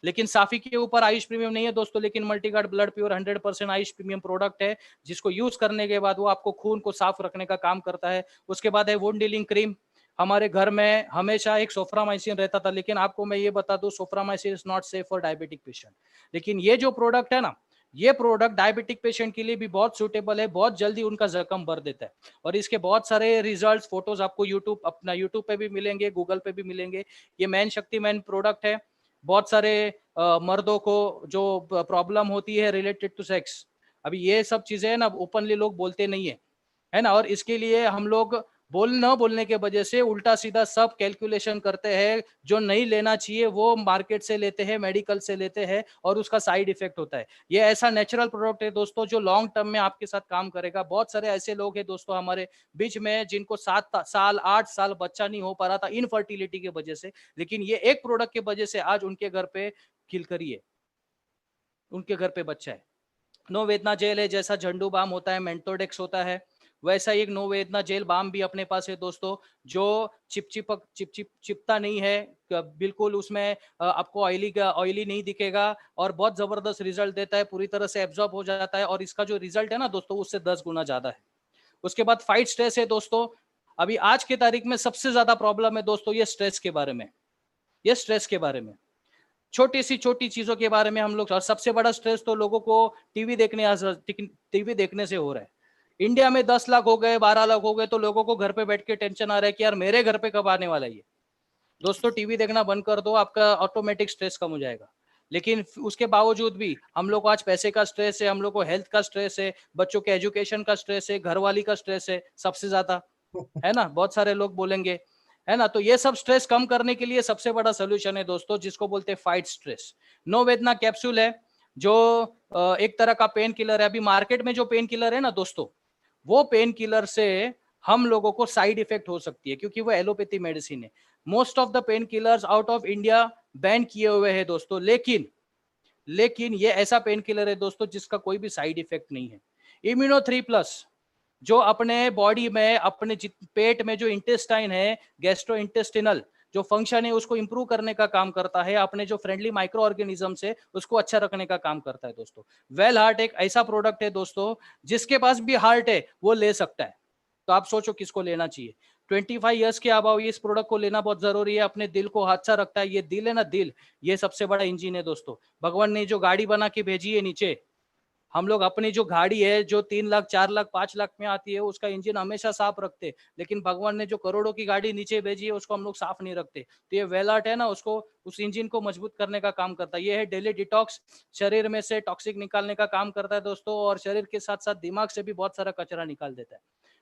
लेकिन साफी के ऊपर आयुष प्रीमियम नहीं है दोस्तों। लेकिन multiguard blood pure 100% Ayush premium product है, जिसको यूज करने के बाद वो आपको खून को साफ रखने का काम करता है। उसके बाद है वुंड डीलिंग क्रीम। हमारे घर में हमेशा एक सोफ्रामाइसिन रहता था, लेकिन आपको मैं ये बता दूं, Soframycin is not safe for diabetic patient. लेकिन ये जो प्रोडक्ट है ना, ये प्रोडक्ट डायबिटिक पेशेंट के लिए भी बहुत सूटेबल है, बहुत जल्दी उनका जख्म भर देता है। और इसके बहुत सारे रिजल्ट्स, फोटोज आपको यूट्यूब पे भी मिलेंगे, गूगल पे भी मिलेंगे। ये मैन शक्ति मैन प्रोडक्ट है। बहुत सारे मर्दों को जो प्रॉब्लम होती है रिलेटेड टू सेक्स, अभी ये सब चीजें है ना, ओपनली लोग बोलते नहीं है ना। और इसके लिए हम लोग बोलने के वजह से उल्टा सीधा सब कैलकुलेशन करते हैं, जो नहीं लेना चाहिए वो मार्केट से लेते हैं, मेडिकल से लेते हैं, और उसका साइड इफेक्ट होता है। ये ऐसा नेचुरल प्रोडक्ट है दोस्तों, जो लॉन्ग टर्म में आपके साथ काम करेगा। बहुत सारे ऐसे लोग हैं दोस्तों हमारे बीच में, जिनको 7 साल 8 साल बच्चा नहीं हो पा रहा था इनफर्टिलिटी की वजह से, लेकिन ये एक प्रोडक्ट की वजह से आज उनके घर पे खिलकरी है, उनके घर पे बच्चा है। नो वेदना जेल है, जैसा झंडू बाम होता है, मेंटोडेक्स होता है, वैसा एक नो वेदना जेल बाम भी अपने पास है दोस्तों, जो चिपता नहीं है बिल्कुल। उसमें आपको ऑयली नहीं दिखेगा, और बहुत जबरदस्त रिजल्ट देता है, पूरी तरह से एब्जॉर्ब हो जाता है। और इसका जो रिजल्ट है ना दोस्तों, उससे 10 गुना ज्यादा है। उसके बाद फाइट स्ट्रेस है दोस्तों। अभी आज की तारीख में सबसे ज्यादा प्रॉब्लम है दोस्तों ये स्ट्रेस के बारे में, ये स्ट्रेस के बारे में, छोटी सी छोटी चीजों के बारे में हम लोग। और सबसे बड़ा स्ट्रेस तो लोगों को टीवी देखने से हो रहा है। इंडिया में 10 लाख हो गए, 12 लाख हो गए, तो लोगों को घर पे बैठ के टेंशन आ रहा है कि यार मेरे घर पे कब आने वाला है ये। दोस्तों टीवी देखना बंद कर दो, आपका ऑटोमेटिक स्ट्रेस कम हो जाएगा। लेकिन उसके बावजूद भी हम लोग को आज पैसे का स्ट्रेस है, हम लोग को हेल्थ का स्ट्रेस है, बच्चों के एजुकेशन का स्ट्रेस है, घरवाली का स्ट्रेस है सबसे ज्यादा, है ना। बहुत सारे लोग बोलेंगे, है ना। तो ये सब स्ट्रेस कम करने के लिए सबसे बड़ा सोल्यूशन है दोस्तों, जिसको बोलते हैं फाइट स्ट्रेस। नो वेदना कैप्सूल है, जो एक तरह का पेन किलर है। अभी मार्केट में जो पेन किलर है ना दोस्तों, वो पेन किलर से हम लोगों को साइड इफेक्ट हो सकती है, क्योंकि वो एलोपैथी मेडिसिन है। Most of the pain killers out of India ban किए हुए हैं दोस्तों, लेकिन ये ऐसा पेन किलर है दोस्तों जिसका कोई भी साइड इफेक्ट नहीं है। इम्यूनो 3+, जो अपने बॉडी में, अपने पेट में जो इंटेस्टाइन है, गैस्ट्रो इंटेस्टिनल जो फंक्शन है, उसको इंप्रूव करने का काम करता है। अपने जो फ्रेंडली माइक्रो ऑर्गेनिज्म है उसको अच्छा रखने का काम करता है दोस्तों। वेल हार्ट एक ऐसा प्रोडक्ट है दोस्तों, जिसके पास भी हार्ट है वो ले सकता है। तो आप सोचो किसको लेना चाहिए। 25 ईयर्स के अबाव इस प्रोडक्ट को लेना बहुत जरूरी है। अपने दिल को अच्छा रखता है। ये दिल है ना, दिल, ये सबसे बड़ा इंजन है दोस्तों। भगवान ने जो गाड़ी बना के भेजी है नीचे, हम लोग अपनी जो गाड़ी है जो 3 लाख 4 लाख 5 लाख में आती है, उसका इंजन हमेशा साफ रखते, लेकिन भगवान ने जो करोड़ों की गाड़ी नीचे भेजी है उसको हम लोग साफ नहीं रखते। तो ये वेलाट है ना, उसको, उस इंजन को मजबूत करने का काम करता है। ये है डेली डिटॉक्स, शरीर में से टॉक्सिक निकालने का काम करता है दोस्तों, और शरीर के साथ साथ दिमाग से भी बहुत सारा कचरा निकाल देता है।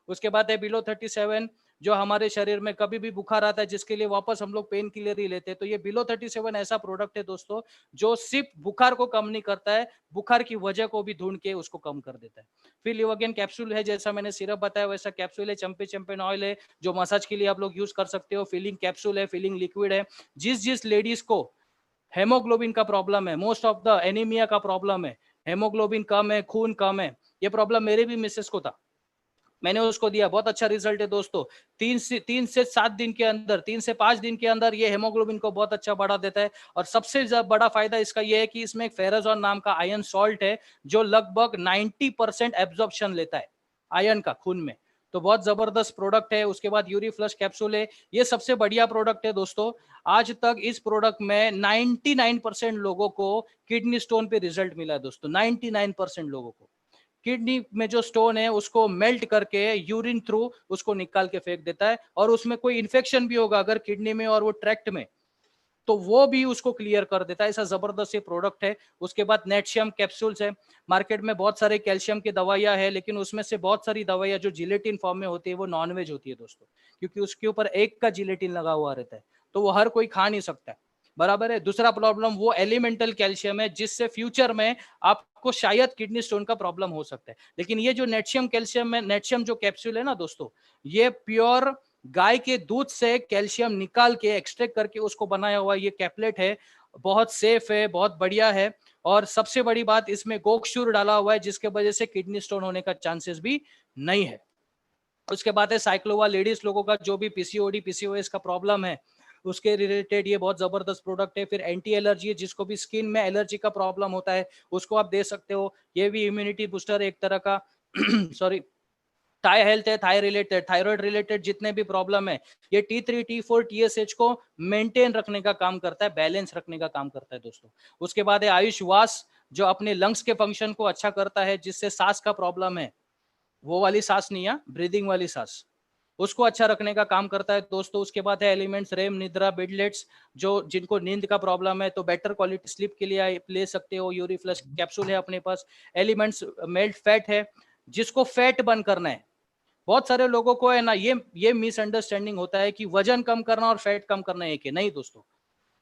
उसके बाद है बिलो 37, जो हमारे शरीर में कभी भी बुखार आता है जिसके लिए वापस हम लोग पेन किलर ही लेते हैं। तो ये बिलो 37 ऐसा प्रोडक्ट है दोस्तों जो सिर्फ बुखार को कम नहीं करता है, बुखार की वजह को भी ढूंढ के उसको कम कर देता है। फिर लिवोगेन कैप्सूल है, जैसा मैंने सिरप बताया वैसा कैप्सूल है। चंपे चंपेन ऑयल है जो मसाज के लिए आप लोग यूज कर सकते हो। फीलिंग कैप्सूल है, फीलिंग लिक्विड है। जिस जिस लेडीज को हेमोग्लोबिन का प्रॉब्लम है, मोस्ट ऑफ द एनीमिया का प्रॉब्लम है, हेमोग्लोबिन कम है, खून कम है, ये प्रॉब्लम मेरे भी मिसेस को था, मैंने उसको दिया, बहुत अच्छा रिजल्ट है दोस्तों। 3 से 7 दिन के अंदर, 3 से 5 दिन के अंदर ये हेमोग्लोबिन को बहुत अच्छा बढ़ा देता है। और सबसे बड़ा फायदा इसका ये है कि इसमें एक फेराजोन नाम का आयरन सॉल्ट है जो लगभग 90% एब्जॉर्प्शन लेता है आयरन का खून में। तो बहुत जबरदस्त प्रोडक्ट है। उसके बाद यूरी फ्लश कैप्सूल है, ये सबसे बढ़िया प्रोडक्ट है दोस्तों। आज तक इस प्रोडक्ट में 99% लोगों को किडनी स्टोन पे रिजल्ट मिला है दोस्तों, 99% लोगों को। किडनी में जो स्टोन है उसको मेल्ट करके यूरिन थ्रू उसको निकाल के फेंक देता है, और उसमें कोई इन्फेक्शन भी होगा अगर किडनी में और वो ट्रैक्ट में, तो वो भी उसको क्लियर कर देता है। ऐसा जबरदस्त ये प्रोडक्ट है। उसके बाद नेटशियम कैप्सूल्स है। मार्केट में बहुत सारे कैल्शियम की दवाइयां है, लेकिन उसमें से बहुत सारी दवाइयां जो जिलेटिन फॉर्म में होती है वो नॉनवेज होती है दोस्तों, क्योंकि उसके ऊपर एक का जिलेटिन लगा हुआ रहता है, तो वो हर कोई खा नहीं सकता है, बराबर है। दूसरा प्रॉब्लम वो एलिमेंटल कैल्शियम है, जिससे फ्यूचर में आपको शायद किडनी स्टोन का प्रॉब्लम हो सकता है। लेकिन ये जो नेटशियम कैल्शियम है, नेटशियम जो कैप्सूल है ना दोस्तों, ये प्योर गाय के दूध से कैल्शियम निकाल के एक्सट्रैक्ट करके उसको बनाया हुआ ये कैप्लेट है। बहुत सेफ है, बहुत बढ़िया है। और सबसे बड़ी बात, इसमें गोक्षूर डाला हुआ है जिसके वजह से किडनी स्टोन होने का चांसेस भी नहीं है। उसके बाद है साइक्लोवा, लेडीज लोगों का जो भी पीसीओडी पीसीओएस का प्रॉब्लम है उसके रिलेटेड ये बहुत जबरदस्त प्रोडक्ट है। फिर एंटी एलर्जी है, जिसको भी स्किन में एलर्जी का प्रॉब्लम होता है उसको आप दे सकते हो। ये भी इम्यूनिटी बूस्टर है एक तरह का। सॉरी, थाई हेल्थ है, थाई रिलेटेड, थायराइड रिलेटेड जितने भी प्रॉब्लम है, ये T3 T4 TSH को मेंटेन रखने का काम करता है, बैलेंस रखने का काम करता है दोस्तों। उसके बाद है आयुष वास, जो अपने लंग्स के फंक्शन को अच्छा करता है, जिससे सांस का प्रॉब्लम है, वो वाली सांस नहीं है, ब्रीदिंग वाली सांस, उसको अच्छा रखने का काम करता है दोस्तों। उसके बाद है एलिमेंट्स, रेम निद्रा बिडलेट्स, जो जिनको नींद का प्रॉब्लम है तो बेटर क्वालिटी स्लीप के लिए ले सकते हो। यूरी फ्लश कैप्सूल है अपने पास। एलिमेंट्स मेल्ट फैट है, जिसको फैट बर्न करना है। बहुत सारे लोगों को है ना, ये मिसअंडरस्टैंडिंग होता है कि वजन कम करना और फैट कम करना एक है। नहीं दोस्तों,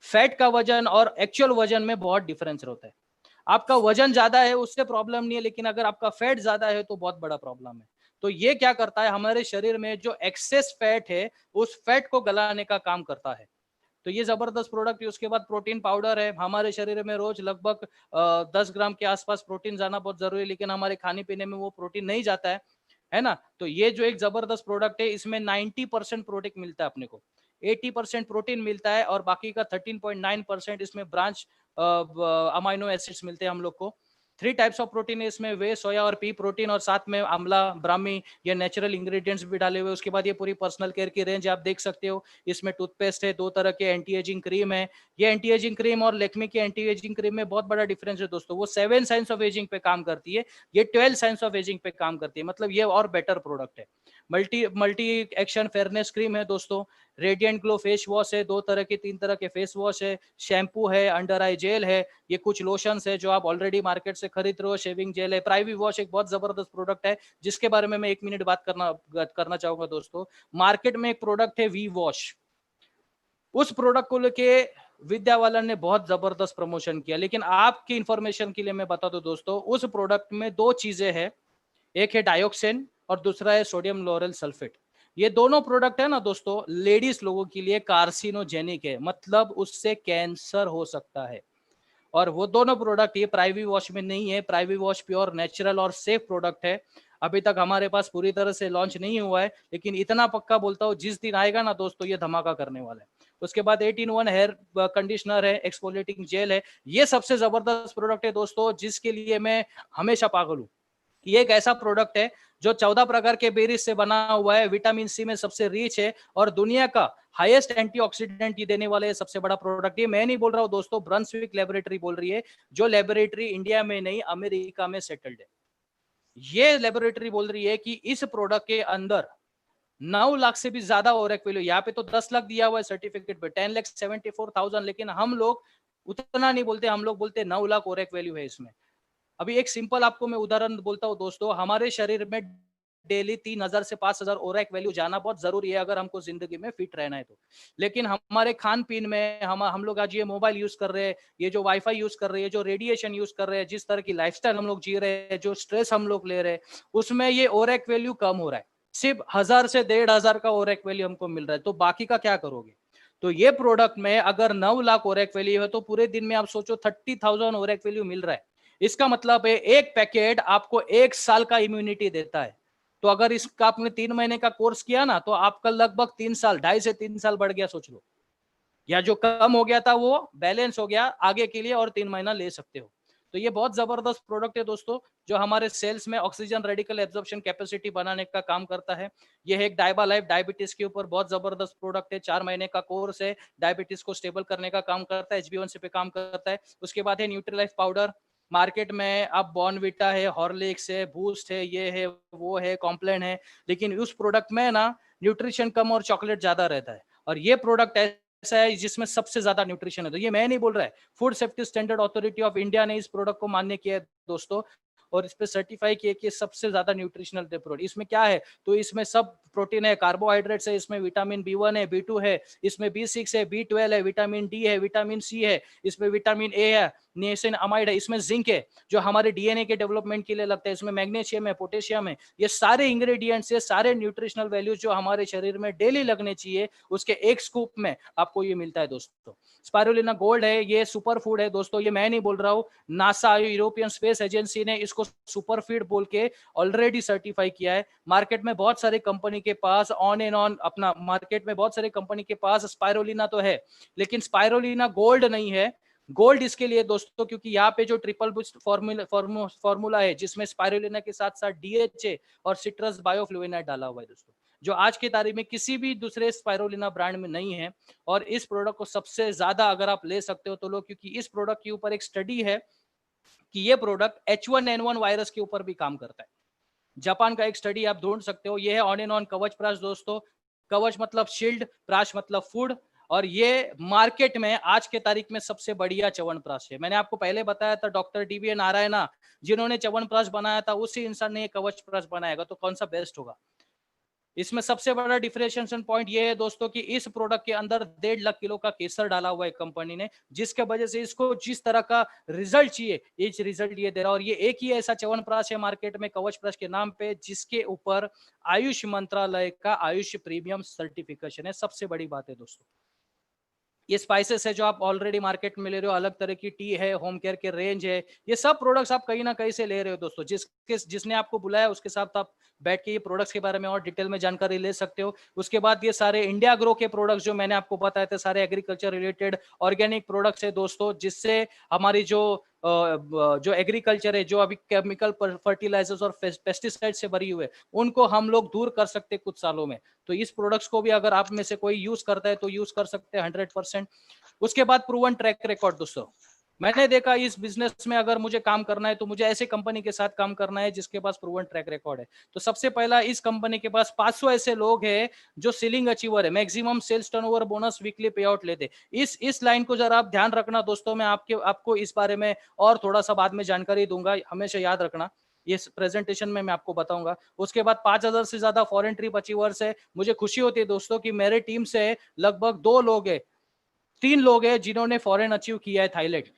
फैट का वजन और एक्चुअल वजन में बहुत डिफरेंस होता है। आपका वजन ज्यादा है उससे प्रॉब्लम नहीं है, लेकिन अगर आपका फैट ज्यादा है तो बहुत बड़ा प्रॉब्लम है। तो ये क्या करता है, हमारे शरीर में जो एक्सेस फैट है उस फैट को गलाने का काम करता है। तो ये जबरदस्त प्रोडक्ट है। उसके बाद प्रोटीन पाउडर है। हमारे शरीर में रोज लगभग 10 ग्राम के आसपास प्रोटीन जाना बहुत जरूरी है, लेकिन हमारे खाने पीने में वो प्रोटीन नहीं जाता है ना। तो ये जो एक जबरदस्त प्रोडक्ट है, इसमें 90% प्रोटीन मिलता है अपने को, 80% प्रोटीन मिलता है, और बाकी का 13.9% इसमें ब्रांच अमाइनो एसिड्स मिलते हैं हम लोग को। 3 टाइप्स ऑफ प्रोटीन है इसमें, वे, सोया और पी प्रोटीन, और साथ में आंवला, ब्राह्मी, ये नेचुरल इंग्रेडिएंट्स भी डाले हुए। उसके बाद ये पूरी पर्सनल केयर की रेंज आप देख सकते हो। इसमें टूथपेस्ट है, 2 तरह के एंटी एजिंग क्रीम है। ये एंटी एजिंग क्रीम और लेक्मी की एंटी एजिंग क्रीम में बहुत बड़ा डिफरेंस है दोस्तों। वो 7 साइंस ऑफ एजिंग पे काम करती है, ये 12 साइंस ऑफ एजिंग पे काम करती है, मतलब ये और बेटर प्रोडक्ट है। Multi multi action fairness cream है दोस्तों। रेडिएंट ग्लो फेस वॉश है, 2 तरह के 3 तरह के फेस वॉश है। शैम्पू है, अंडर आई जेल है, ये कुछ लोशंस है जो आप ऑलरेडी मार्केट से खरीद रहे हो। शेविंग जेल है। प्राइवी वॉश एक बहुत जबरदस्त प्रोडक्ट है जिसके बारे में मैं 1 मिनट बात करना चाहूंगा दोस्तों। मार्केट में एक प्रोडक्ट है वी वॉश, उस प्रोडक्ट को लेके विद्या बालन ने बहुत जबरदस्त प्रमोशन किया, लेकिन आपकी इंफॉर्मेशन के लिए मैं बता दूं दोस्तों, उस प्रोडक्ट में 2 चीजें हैं, एक है डायोक्सिन और दूसरा है सोडियम लोरेल सल्फेट। ये दोनों प्रोडक्ट है ना दोस्तों, लेडीज लोगों के लिए कार्सिनोजेनिक है, मतलब उससे कैंसर हो सकता है। और वो दोनों प्रोडक्ट ये प्राइवी वॉश में नहीं है। प्राइवी वॉश प्योर नेचुरल और सेफ प्रोडक्ट है। अभी तक हमारे पास पूरी तरह से लॉन्च नहीं हुआ है, लेकिन इतना पक्का बोलता हूँ जिस दिन आएगा ना दोस्तों, ये धमाका करने वाला है। उसके बाद 8-in-1 हेयर कंडीशनर है, एक्सफोलिएटिंग जेल है। ये सबसे जबरदस्त प्रोडक्ट है दोस्तों, जिसके लिए मैं हमेशा पागल हूँ। ये एक ऐसा प्रोडक्ट है जो 14 प्रकार के बेरीज से बना हुआ है, विटामिन सी में सबसे रिच है और दुनिया का हाईएस्ट एंटीऑक्सीडेंट ये देने वाले सबसे बड़ा प्रोडक्ट। ये मैं नहीं बोल रहा हूं दोस्तों, ब्रंसविक लेबोरेटरी बोल रही है, जो लेबोरेटरी इंडिया में नहीं अमेरिका में सेटल्ड है। ये लेबोरेटरी बोल रही है कि इस प्रोडक्ट के अंदर 9 लाख से भी ज्यादा ओरेक वैल्यू, यहाँ पे तो 10 लाख दिया हुआ है सर्टिफिकेट पे, 10,74,000, लेकिन हम लोग उतना नहीं बोलते, हम लोग बोलते 9 लाख ओरेक वैल्यू है इसमें। अभी एक सिंपल आपको मैं उदाहरण बोलता हूँ दोस्तों, हमारे शरीर में डेली 3,000 से 5,000 ओरेक वैल्यू जाना बहुत जरूरी है अगर हमको जिंदगी में फिट रहना है तो। लेकिन हमारे खान पीन में हम लोग आज ये मोबाइल यूज कर रहे हैं, ये जो वाईफाई यूज कर रहे हैं, जो रेडिएशन यूज कर रहे हैं, जिस तरह की लाइफस्टाइल हम लोग जी रहे हैं, जो स्ट्रेस हम लोग ले रहे हैं, उसमें ये ओरेक वैल्यू कम हो रहा है। सिर्फ 1,000 से 1,500 का ओरेक वैल्यू हमको मिल रहा है, तो बाकी का क्या करोगे? तो ये प्रोडक्ट में अगर 9 लाख ओरेक वैल्यू है तो पूरे दिन में आप सोचो 30,000 ओरेक वैल्यू मिल रहा है। इसका मतलब है एक पैकेट आपको 1 साल का इम्यूनिटी देता है। तो अगर इसका आपने 3 महीने का कोर्स किया ना, तो आपका लगभग 3 साल, 2.5 से 3 साल बढ़ गया, सोच लो। या जो कम हो गया था वो बैलेंस हो गया आगे के लिए, और 3 महीना ले सकते हो। तो ये बहुत जबरदस्त प्रोडक्ट है दोस्तों, जो हमारे सेल्स में ऑक्सीजन रेडिकल एब्जॉर्प्शन कैपेसिटी बनाने का काम करता है। ये है एक डायबा लाइफ डायबिटीज के ऊपर बहुत जबरदस्त प्रोडक्ट है, 4 महीने का कोर्स है, डायबिटीज को स्टेबल करने का काम करता है, HbA1c पे काम करता है। उसके बाद है न्यूट्रीलाइफ पाउडर, मार्केट में अब बॉर्नविटा है, हॉर्लिक्स है, बूस्ट है, ये है, वो है, कॉम्प्लेन है, लेकिन उस प्रोडक्ट में ना न्यूट्रिशन कम और चॉकलेट ज्यादा रहता है। और ये प्रोडक्ट ऐसा है जिसमें सबसे ज्यादा न्यूट्रिशन है। तो ये मैं नहीं बोल रहा है, food safety standard authority of India ने इस प्रोडक्ट को मान्य किया है दोस्तों, और इस पे सर्टिफाई किया कि सबसे ज्यादा न्यूट्रिशनल प्रोडक्ट। इसमें क्या है, तो इसमें सब प्रोटीन है, कार्बोहाइड्रेट्स है, इसमें विटामिन B1 है, B2 है, इसमें B6 है, B12 है, विटामिन डी है, विटामिन सी है, इसमें विटामिन ए है, नियासिन अमाइड है, इसमें जिंक है जो हमारे डीएनए के डेवलपमेंट के लिए लगता है, इसमें मैग्नीशियम है, पोटेशियम है। ये सारे इंग्रेडिएंट्स है, सारे न्यूट्रिशनल वैल्यूज जो हमारे शरीर में डेली लगने चाहिए, उसके एक स्कूप में आपको ये मिलता है दोस्तों। स्पाइरुलिना गोल्ड है, ये सुपर फूड है दोस्तों, ये मैं नहीं बोल रहा हूँ, नासा यूरोपियन स्पेस एजेंसी ने इसको सुपर फूड बोल के ऑलरेडी सर्टिफाई किया है। मार्केट में बहुत सारे कंपनी के पास ऑन एंड ऑन अपना मार्केट में बहुत सारे कंपनी के पास स्पाइरुलिना तो है, लेकिन स्पाइरुलिना गोल्ड नहीं है। गोल्ड इसके लिए दोस्तों क्योंकि यहाँ पे जो ट्रिपल बूस्ट फॉर्मूला है, जिसमें स्पाइरुलिना के साथ साथ DHA और सिट्रस बायोफ्लुविनाइड डाला हुआ है दोस्तों, जो आज की तारीख में किसी भी दूसरे स्पाइरुलिना ब्रांड में नहीं है। और इस प्रोडक्ट को सबसे ज्यादा अगर आप ले सकते हो तो लो, क्योंकि इस प्रोडक्ट के ऊपर एक स्टडी है कि ये प्रोडक्ट H1N1 वायरस के ऊपर भी काम करता है। जापान का एक स्टडी आप ढूंढ सकते हो, ये है ऑन एंड ऑन कवच प्राश दोस्तों। कवच मतलब शील्ड, प्राश मतलब फूड, और ये मार्केट में आज के तारीख में सबसे बढ़िया च्यवनप्राश है। मैंने आपको पहले बताया था डॉक्टर DBA नारायणा जिन्होंने च्यवनप्राश बनाया था, उसी इंसान ने ये कवच प्राश बनाएगा, तो कौन सा बेस्ट होगा? इसमें सबसे बड़ा डिफरेंशिएशन पॉइंट ये है दोस्तों कि इस प्रोडक्ट के अंदर 1.5 लाख किलो का केसर डाला हुआ है कंपनी ने, जिसके वजह से इसको जिस तरह का रिजल्ट चाहिए ये रिजल्ट ये दे रहा है। और ये एक ही ऐसा च्यवनप्राश है मार्केट में कवच प्राश के नाम पे, जिसके ऊपर आयुष मंत्रालय का आयुष प्रीमियम सर्टिफिकेशन है। सबसे बड़ी बात है दोस्तों, ये स्पाइसेस है जो आप ऑलरेडी मार्केट में ले रहे हो, अलग तरह की टी है, होम केयर के रेंज है, ये सब प्रोडक्ट्स आप कहीं ना कहीं से ले रहे हो दोस्तों। जिसने आपको बुलाया उसके साथ आप बैठ के ये प्रोडक्ट्स के बारे में और डिटेल में जानकारी ले सकते हो। उसके बाद ये सारे इंडिया ग्रो के प्रोडक्ट्स जो मैंने आपको बताए थे, सारे एग्रीकल्चर रिलेटेड ऑर्गेनिक प्रोडक्ट्स है दोस्तों, जिससे हमारी जो एग्रीकल्चर है, जो अभी केमिकल फर्टिलाइजर्स और पेस्टिसाइड से भरी हुई है, उनको हम लोग दूर कर सकते कुछ सालों में। तो इस प्रोडक्ट्स को भी अगर आप में से कोई यूज करता है तो यूज कर सकते हैं 100%। उसके बाद प्रूवन ट्रैक रिकॉर्ड दोस्तों, मैंने देखा इस बिजनेस में अगर मुझे काम करना है तो मुझे ऐसे कंपनी के साथ काम करना है जिसके पास प्रूवन ट्रैक रिकॉर्ड है। तो सबसे पहला इस कंपनी के पास 500 ऐसे लोग हैं जो सीलिंग अचीवर है, maximum sales turnover bonus weekly payout लेते। इस लाइन को जरा आप ध्यान रखना दोस्तों, मैं आपको इस बारे में और थोड़ा सा बाद में जानकारी दूंगा, हमेशा याद रखना, ये प्रेजेंटेशन में मैं आपको बताऊंगा। उसके बाद 5,000 से ज्यादा फॉरेन ट्रिप अचीवर्स है। मुझे खुशी होती है दोस्तों कि मेरे टीम से लगभग 3 लोग हैं जिन्होंने फॉरेन अचीव किया है। थाईलैंड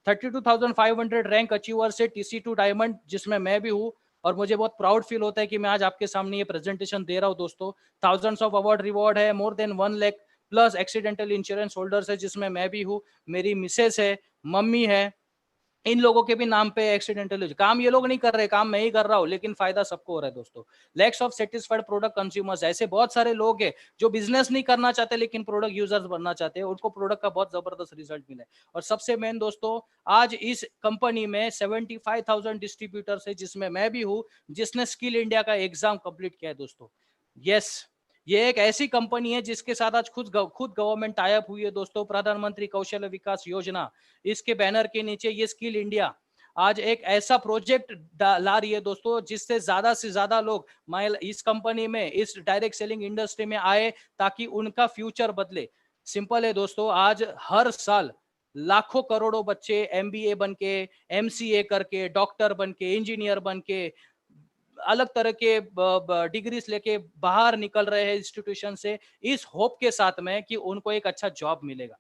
32,500 रैंक अचीवर से TC2 डायमंड, जिसमें मैं भी हूँ, और मुझे बहुत प्राउड फील होता है कि मैं आज आपके सामने ये प्रेजेंटेशन दे रहा हूँ दोस्तों। थाउजेंड्स ऑफ अवार्ड रिवॉर्ड है, more than 1 lakh plus accidental insurance holders है, जिसमें मैं भी हूँ, मेरी मिसेस है, मम्मी है, इन लोगों के भी नाम पे एक्सीडेंटल काम ये लोग नहीं कर रहे, काम मैं ही कर रहा हूँ, लेकिन फायदा सबको हो रहा है दोस्तों। Lakhs of satisfied product consumers, ऐसे बहुत सारे लोग हैं जो बिजनेस नहीं करना चाहते लेकिन प्रोडक्ट यूजर्स बनना चाहते हैं, उनको प्रोडक्ट का बहुत जबरदस्त रिजल्ट मिला है। और सबसे मेन दोस्तों, आज इस कंपनी में 75,000 डिस्ट्रीब्यूटर्स है, जिसमें मैं भी हूँ, जिसने स्किल इंडिया का एग्जाम कंप्लीट किया है दोस्तों। यस, ये एक ऐसी कंपनी है जिसके साथ आज खुद गवर्नमेंट टाई अप हुई है दोस्तों, प्रधानमंत्री कौशल विकास योजना, इसके बैनर के नीचे ये स्किल इंडिया आज एक ऐसा प्रोजेक्ट ला रही है दोस्तों, जिससे ज्यादा से ज्यादा लोग इस कंपनी में, इस डायरेक्ट सेलिंग इंडस्ट्री में आए, ताकि उनका फ्यूचर बदले। सिंपल है दोस्तों, आज हर साल लाखों करोड़ों बच्चे एमबीए बन के, एमसीए करके, डॉक्टर बन के, इंजीनियर बन के, अलग तरह के डिग्रीज लेके बाहर निकल रहे हैं इंस्टीट्यूशन से, इस होप के साथ में कि उनको एक अच्छा जॉब मिलेगा।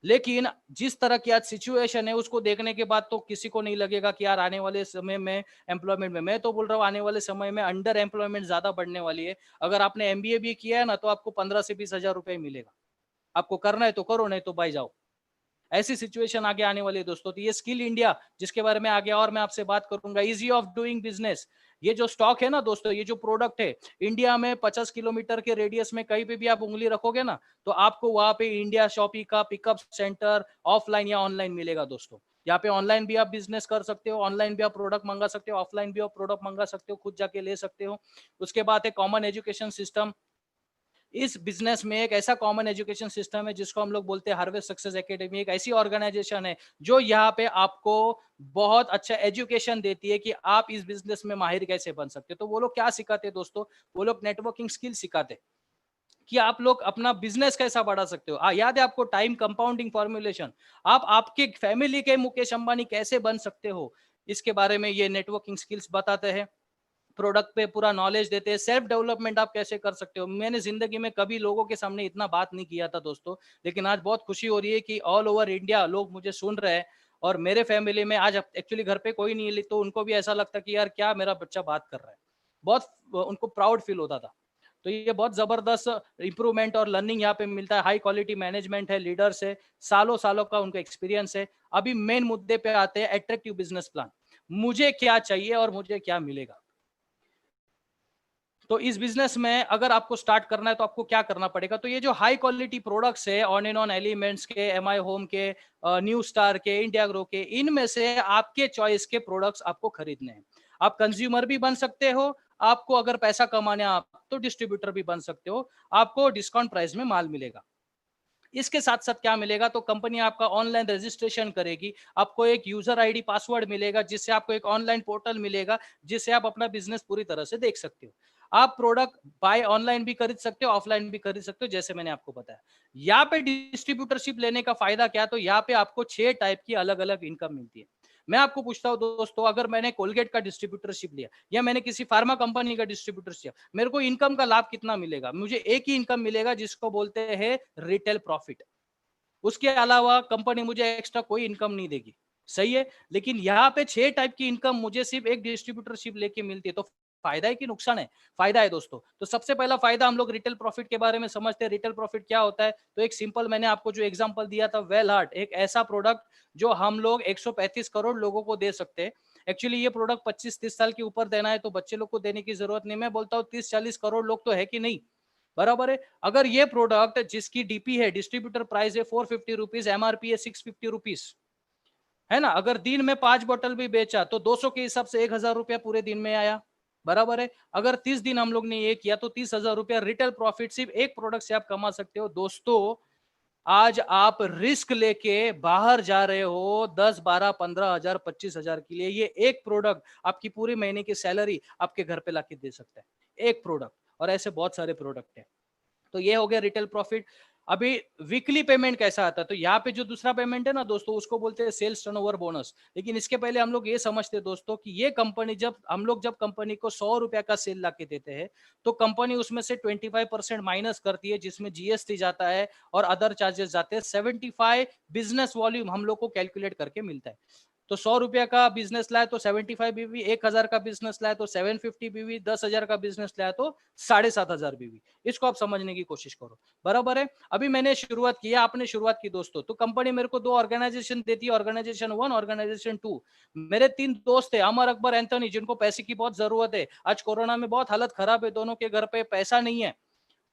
लेकिन जिस तरह की आज सिचुएशन है, उसको देखने के बाद तो किसी को नहीं लगेगा कि यार आने वाले समय में एम्प्लॉयमेंट में, मैं तो बोल रहा हूँ आने वाले समय में अंडर एम्प्लॉयमेंट ज्यादा बढ़ने वाली है। अगर आपने एमबीए भी किया है ना, तो आपको 15 से 20 हजार रुपए मिलेगा। आपको करना है तो करो, नहीं तो बाई जाओ। ऐसी सिचुएशन आगे आने वाली है दोस्तों। तो ये स्किल इंडिया, जिसके बारे में आगे और मैं आपसे बात करूंगा, इजी ऑफ डूइंग बिजनेस, ये जो स्टॉक है ना दोस्तों, ये जो प्रोडक्ट है, इंडिया में 50 किलोमीटर के रेडियस में कहीं पे भी आप उंगली रखोगे ना, तो आपको वहां पे इंडिया शॉपी का पिकअप सेंटर ऑफलाइन या ऑनलाइन मिलेगा दोस्तों। यहाँ पे ऑनलाइन भी आप बिजनेस कर सकते हो, ऑनलाइन भी आप प्रोडक्ट मंगा सकते हो, ऑफलाइन भी आप प्रोडक्ट मंगा सकते हो, खुद जाके ले सकते हो। उसके बाद है कॉमन एजुकेशन सिस्टम। इस बिजनेस में एक ऐसा कॉमन एजुकेशन सिस्टम है जिसको हम लोग बोलते हैं हार्वेस्ट सक्सेस एकेडमी। एक ऐसी ऑर्गेनाइजेशन है जो यहाँ पे आपको बहुत अच्छा एजुकेशन देती है कि आप इस बिजनेस में माहिर कैसे बन सकते हो। तो वो लोग क्या सिखाते हैं दोस्तों, वो लोग नेटवर्किंग स्किल सिखाते हैं कि आप लोग अपना बिजनेस कैसा बढ़ा सकते हो। याद है आपको टाइम कंपाउंडिंग फॉर्मुलेशन, आप आपके फैमिली के मुकेश अंबानी कैसे बन सकते हो, इसके बारे में ये नेटवर्किंग स्किल्स बताते हैं। प्रोडक्ट पे पूरा नॉलेज देते हैं, सेल्फ डेवलपमेंट आप कैसे कर सकते हो। मैंने जिंदगी में कभी लोगों के सामने इतना बात नहीं किया था दोस्तों, लेकिन आज बहुत खुशी हो रही है कि ऑल ओवर इंडिया लोग मुझे सुन रहे हैं। और मेरे फैमिली में आज एक्चुअली घर पे कोई नहीं है, तो उनको भी ऐसा लगता कि यार क्या मेरा बच्चा बात कर रहा है, बहुत उनको प्राउड फील होता था। तो ये बहुत जबरदस्त इंप्रूवमेंट और लर्निंग यहाँ पे मिलता है। हाई क्वालिटी मैनेजमेंट है, लीडर्स है, सालों सालों का उनका एक्सपीरियंस है। अभी मेन मुद्दे पे आते हैं, अट्रैक्टिव बिजनेस प्लान। मुझे क्या चाहिए और मुझे क्या मिलेगा। तो इस बिजनेस में अगर आपको स्टार्ट करना है तो आपको क्या करना पड़ेगा। तो ये जो हाई क्वालिटी प्रोडक्ट्स है, ऑन एंड ऑन एलिमेंट्स के, एमआई होम के, न्यू स्टार के, इंडिया ग्रो के, इनमें से आपके चॉइस के प्रोडक्ट्स आपको खरीदने हैं। आप कंज्यूमर भी बन सकते हो, आपको अगर पैसा कमाना है आप तो डिस्ट्रीब्यूटर भी बन सकते हो, आपको डिस्काउंट प्राइस में माल मिलेगा। इसके साथ साथ क्या मिलेगा, तो कंपनी आपका ऑनलाइन रजिस्ट्रेशन करेगी, आपको एक यूजर आईडी पासवर्ड मिलेगा, जिससे आपको एक ऑनलाइन पोर्टल मिलेगा, जिससे आप अपना बिजनेस पूरी तरह से देख सकते हो। आप प्रोडक्ट बाय ऑनलाइन भी खरीद सकते हो, ऑफलाइन भी खरीद सकते हो, जैसे मैंने आपको बताया। यहाँ पे डिस्ट्रीब्यूटरशिप लेने का फायदा क्या, तो यहाँ पे आपको 6 टाइप की अलग अलग इनकम मिलती है। मैं आपको पूछता हूँ दोस्तों, अगर मैंने कोलगेट का डिस्ट्रीब्यूटरशिप लिया या मैंने किसी फार्मा कंपनी का डिस्ट्रीब्यूटरशिप, मेरे को इनकम का लाभ कितना मिलेगा, मुझे एक ही इनकम मिलेगा जिसको बोलते हैं रिटेल प्रॉफिट। उसके अलावा कंपनी मुझे एक्स्ट्रा कोई इनकम नहीं देगी। सही है, लेकिन यहाँ पे 6 टाइप की इनकम मुझे सिर्फ एक डिस्ट्रीब्यूटरशिप लेके मिलती है। तो फायदा है कि नुकसान है? फायदा है दोस्तों। तो सबसे पहला फायदा हम लोग रिटेल प्रॉफिट के बारे में समझते हैं। रिटेल प्रॉफिट क्या होता है, तो एक सिंपल मैंने आपको जो एग्जांपल दिया था, वेल हार्ट, एक ऐसा प्रोडक्ट जो हम लोग 135 करोड़ लोगों को दे सकते हैं। एक्चुअली ये प्रोडक्ट 25-30 साल के ऊपर देना है, तो बच्चे लोग को देने की जरूरत नहीं। मैं बोलता हूँ 30-40 करोड़ लोग तो है कि नहीं, बराबर है। अगर ये प्रोडक्ट जिसकी डीपी है, डिस्ट्रीब्यूटर प्राइस है 450 रुपीज, एमआरपी है 650 रुपीज, है ना, अगर दिन में 5 बोतल भी बेचा तो 200 के हिसाब से 1000 रुपया पूरे दिन में आया, बराबर है। अगर 30 दिन हम लोग ने ये किया तो 30,000 रुपया रिटेल प्रॉफिट सिर्फ एक प्रोडक्ट से आप कमा सकते हो दोस्तों। आज आप रिस्क लेके बाहर जा रहे हो 10, 12, 15 हजार, 25 हजार के लिए, ये एक प्रोडक्ट आपकी पूरी महीने की सैलरी आपके घर पे लाके दे सकता है, एक प्रोडक्ट। और ऐसे बहुत सारे प्रोडक्ट है। तो ये हो गया रिटेल प्रॉफिट। अभी वीकली पेमेंट कैसा आता है, तो यहाँ पे जो दूसरा पेमेंट है ना दोस्तों, उसको बोलते हैं सेल्स टर्नओवर बोनस। लेकिन इसके पहले हम लोग ये समझते हैं दोस्तों कि ये कंपनी जब कंपनी को 100 रुपया का सेल ला के देते हैं, तो कंपनी उसमें से 25% माइनस करती है, जिसमें जीएसटी जाता है और अदर चार्जेस जाते हैं। 75 बिजनेस वॉल्यूम हम लोग को कैलकुलेट करके मिलता है। तो 100 रुपया का बिजनेस लाए तो 75 बीवी, 1000 का बिजनेस लाए तो 750 बीवी, 10,000 का बिजनेस लाए तो 7,500 बीवी। इसको आप समझने की कोशिश करो, बराबर है। अभी मैंने शुरुआत की, आपने शुरुआत की दोस्तों, तो कंपनी मेरे को 2 ऑर्गेनाइजेशन देती है, ऑर्गेनाइजेशन 1, ऑर्गेनाइजेशन 2। मेरे 3 दोस्त थे, अमर, अकबर, एंथनी, जिनको पैसे की बहुत जरूरत है। आज कोरोना में बहुत हालत खराब है, दोनों के घर पे पैसा नहीं है।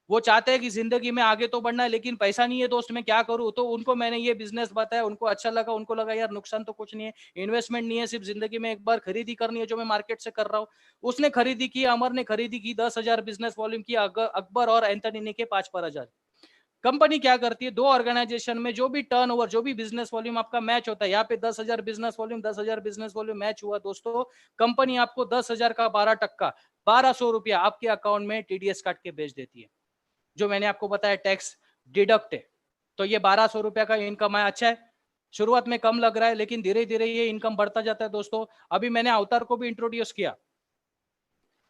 वो चाहते हैं कि जिंदगी में आगे तो बढ़ना है, लेकिन पैसा नहीं है दोस्त, मैं क्या करूं। तो उनको मैंने ये बिजनेस बताया, उनको अच्छा लगा, उनको लगा यार नुकसान तो कुछ नहीं है, इन्वेस्टमेंट नहीं है, सिर्फ जिंदगी में एक बार खरीदी करनी है जो मैं मार्केट से कर रहा हूँ। उसने खरीदी की, अमर ने खरीदी की, 10,000 बिजनेस वॉल्यूम की, अकबर और एंथनी ने के 5,000। कंपनी क्या करती है, 2 ऑर्गेनाइजेशन में जो भी टर्नओवर, जो भी बिजनेस वॉल्यूम आपका मैच होता है, यहाँ पे 10,000 business volume, 10,000 business volume match हुआ दोस्तों, कंपनी आपको 10,000 का 12%, 1,200 रुपया आपके अकाउंट में टीडीएस काट के भेज देती है, जो मैंने आपको बताया टैक्स डिडक्ट है। तो ये 1,200 रुपया का इनकम है, अच्छा है। शुरुआत में कम लग रहा है, लेकिन धीरे धीरे ये इनकम बढ़ता जाता है दोस्तों। अभी मैंने अवतार को भी इंट्रोड्यूस किया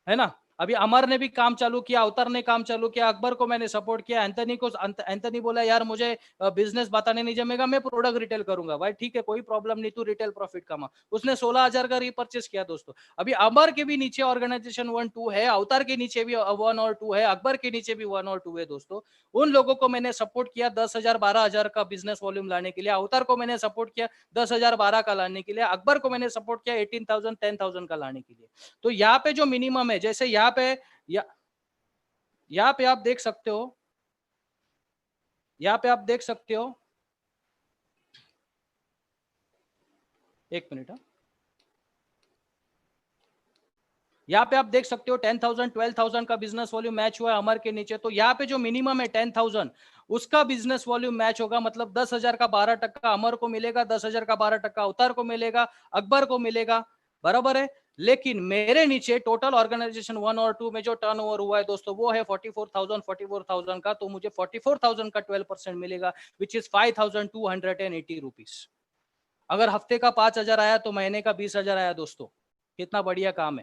है ना, अभी अमर ने भी काम चालू किया, अवतार ने काम चालू किया, अकबर को मैंने सपोर्ट किया, एंथनी बोला यार मुझे बिजनेस बताने नहीं जमेगा, मैं प्रोडक्ट रिटेल करूंगा। भाई ठीक है, कोई प्रॉब्लम नहीं, तू रिटेल प्रॉफिट कमा। उसने 16,000 का रीपर्चेस किया दोस्तों। अभी अमर के भी नीचे ऑर्गेनाइजेशन 1 2 है, अवतार के नीचे भी 1 और 2 है, अकबर के नीचे भी 1 और 2 है दोस्तों। उन लोगों को मैंने सपोर्ट किया 10,000 12,000 का बिजनेस वॉल्यूम लाने के लिए, अवतार को मैंने सपोर्ट किया 10,000 12 का लाने के लिए, अकबर को मैंने सपोर्ट किया 18,000 10,000 का लाने के लिए। तो यहाँ पे जो मिनिमम है, जैसे यहाँ पे यहाँ पे आप देख सकते हो, यहाँ पे आप देख सकते हो, एक मिनट, यहाँ पे आप देख सकते हो 10,000 12,000 का बिजनेस वॉल्यूम मैच हुआ है अमर के नीचे। तो यहाँ पे जो मिनिमम है 10,000, उसका बिजनेस वॉल्यूम मैच होगा, मतलब 10,000 का 12% अमर को मिलेगा, 10,000 का 12% अवतार को मिलेगा, अकबर को मिलेगा, बराबर है। लेकिन मेरे नीचे टोटल ऑर्गेनाइजेशन 1 और 2 में जो टर्नओवर हुआ है दोस्तों, वो है 44,000 का, तो मुझे 44,000 का 12% मिलेगा, विच इज 5,280 रुपीज। अगर हफ्ते का 5,000 आया तो महीने का 20,000 आया दोस्तों, कितना बढ़िया काम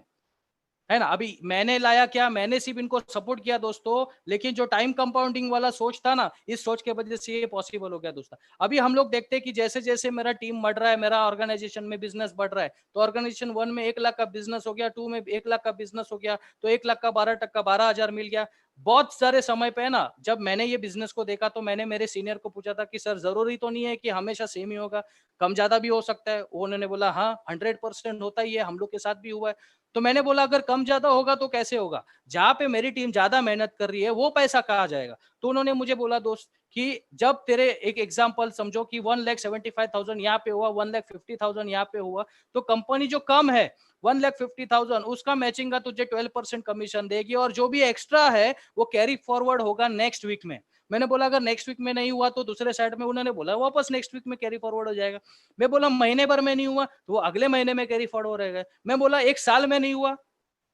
है ना। अभी मैंने लाया क्या, मैंने सिर्फ इनको सपोर्ट किया दोस्तों, लेकिन जो टाइम कंपाउंडिंग वाला सोच था ना, इस सोच के वजह से ये पॉसिबल हो गया दोस्तों। अभी हम लोग देखते हैं कि जैसे जैसे मेरा टीम बढ़ रहा है, मेरा ऑर्गेनाइजेशन में बिजनेस बढ़ रहा है, तो ऑर्गेनाइजेशन 1 में 1 लाख का बिजनेस हो गया, 2 में 1 लाख का बिजनेस हो गया, तो 1 लाख का 12% 12,000 मिल गया। बहुत सारे समय पे ना, जब मैंने ये बिजनेस को देखा तो मैंने मेरे सीनियर को पूछा था कि सर जरूरी तो नहीं है कि हमेशा सेम ही होगा, कम ज्यादा भी हो सकता है। उन्होंने बोला हाँ 100% होता ही है, हम लोग के साथ भी हुआ है। तो मैंने बोला अगर कम ज्यादा होगा तो कैसे होगा, जहां पे मेरी टीम ज्यादा मेहनत कर रही है वो पैसा कहाँ जाएगा। तो उन्होंने मुझे बोला दोस्त कि जब तेरे एक एग्जांपल समझो कि 1,75,000 यहाँ पे हुआ, 1,50,000 यहाँ पे हुआ, तो कंपनी जो कम है 1,50,000 उसका मैचिंग का तुझे 12% कमीशन देगी, और जो भी एक्स्ट्रा है वो कैरी फॉरवर्ड होगा नेक्स्ट वीक में। मैंने बोला अगर नेक्स्ट वीक में नहीं हुआ तो दूसरे साइड में, उन्होंने बोला वापस नेक्स्ट वीक में कैरी फॉरवर्ड हो जाएगा। मैं बोला महीने भर में नहीं हुआ तो वो अगले महीने में कैरी फॉरवर्ड हो रहेगा। मैं बोला 1 साल में नहीं हुआ,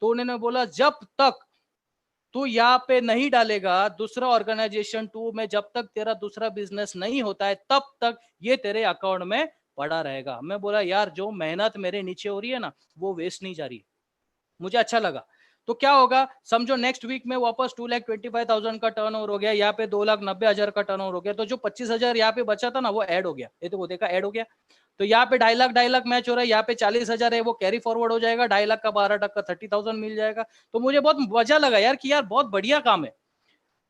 तो उन्होंने बोला जब तक तू यहाँ पे नहीं डालेगा दूसरा ऑर्गेनाइजेशन 2 में, जब तक तेरा दूसरा बिजनेस नहीं होता है तब तक ये तेरे अकाउंट में पड़ा रहेगा। मैं बोला यार जो मेहनत मेरे नीचे हो रही है ना वो वेस्ट नहीं जा रही, मुझे अच्छा लगा। तो क्या होगा समझो नेक्स्ट वीक में वापस 2,25,000 का टर्नओवर हो गया, यहाँ पे 2,90,000 का टर्नओवर हो गया, तो जो 25,000 यहाँ पे बचा था ना वो ऐड हो गया, ये तो वो देखा ऐड हो गया। तो यहाँ पे 2,50,000 मैच हो रहा है, यहाँ पे 40,000 है, वो कैरी फॉरवर्ड हो जाएगा, 2,50,000 का 12% 30,000 मिल जाएगा। तो मुझे बहुत मजा लगा यार कि यार बहुत बढ़िया काम है।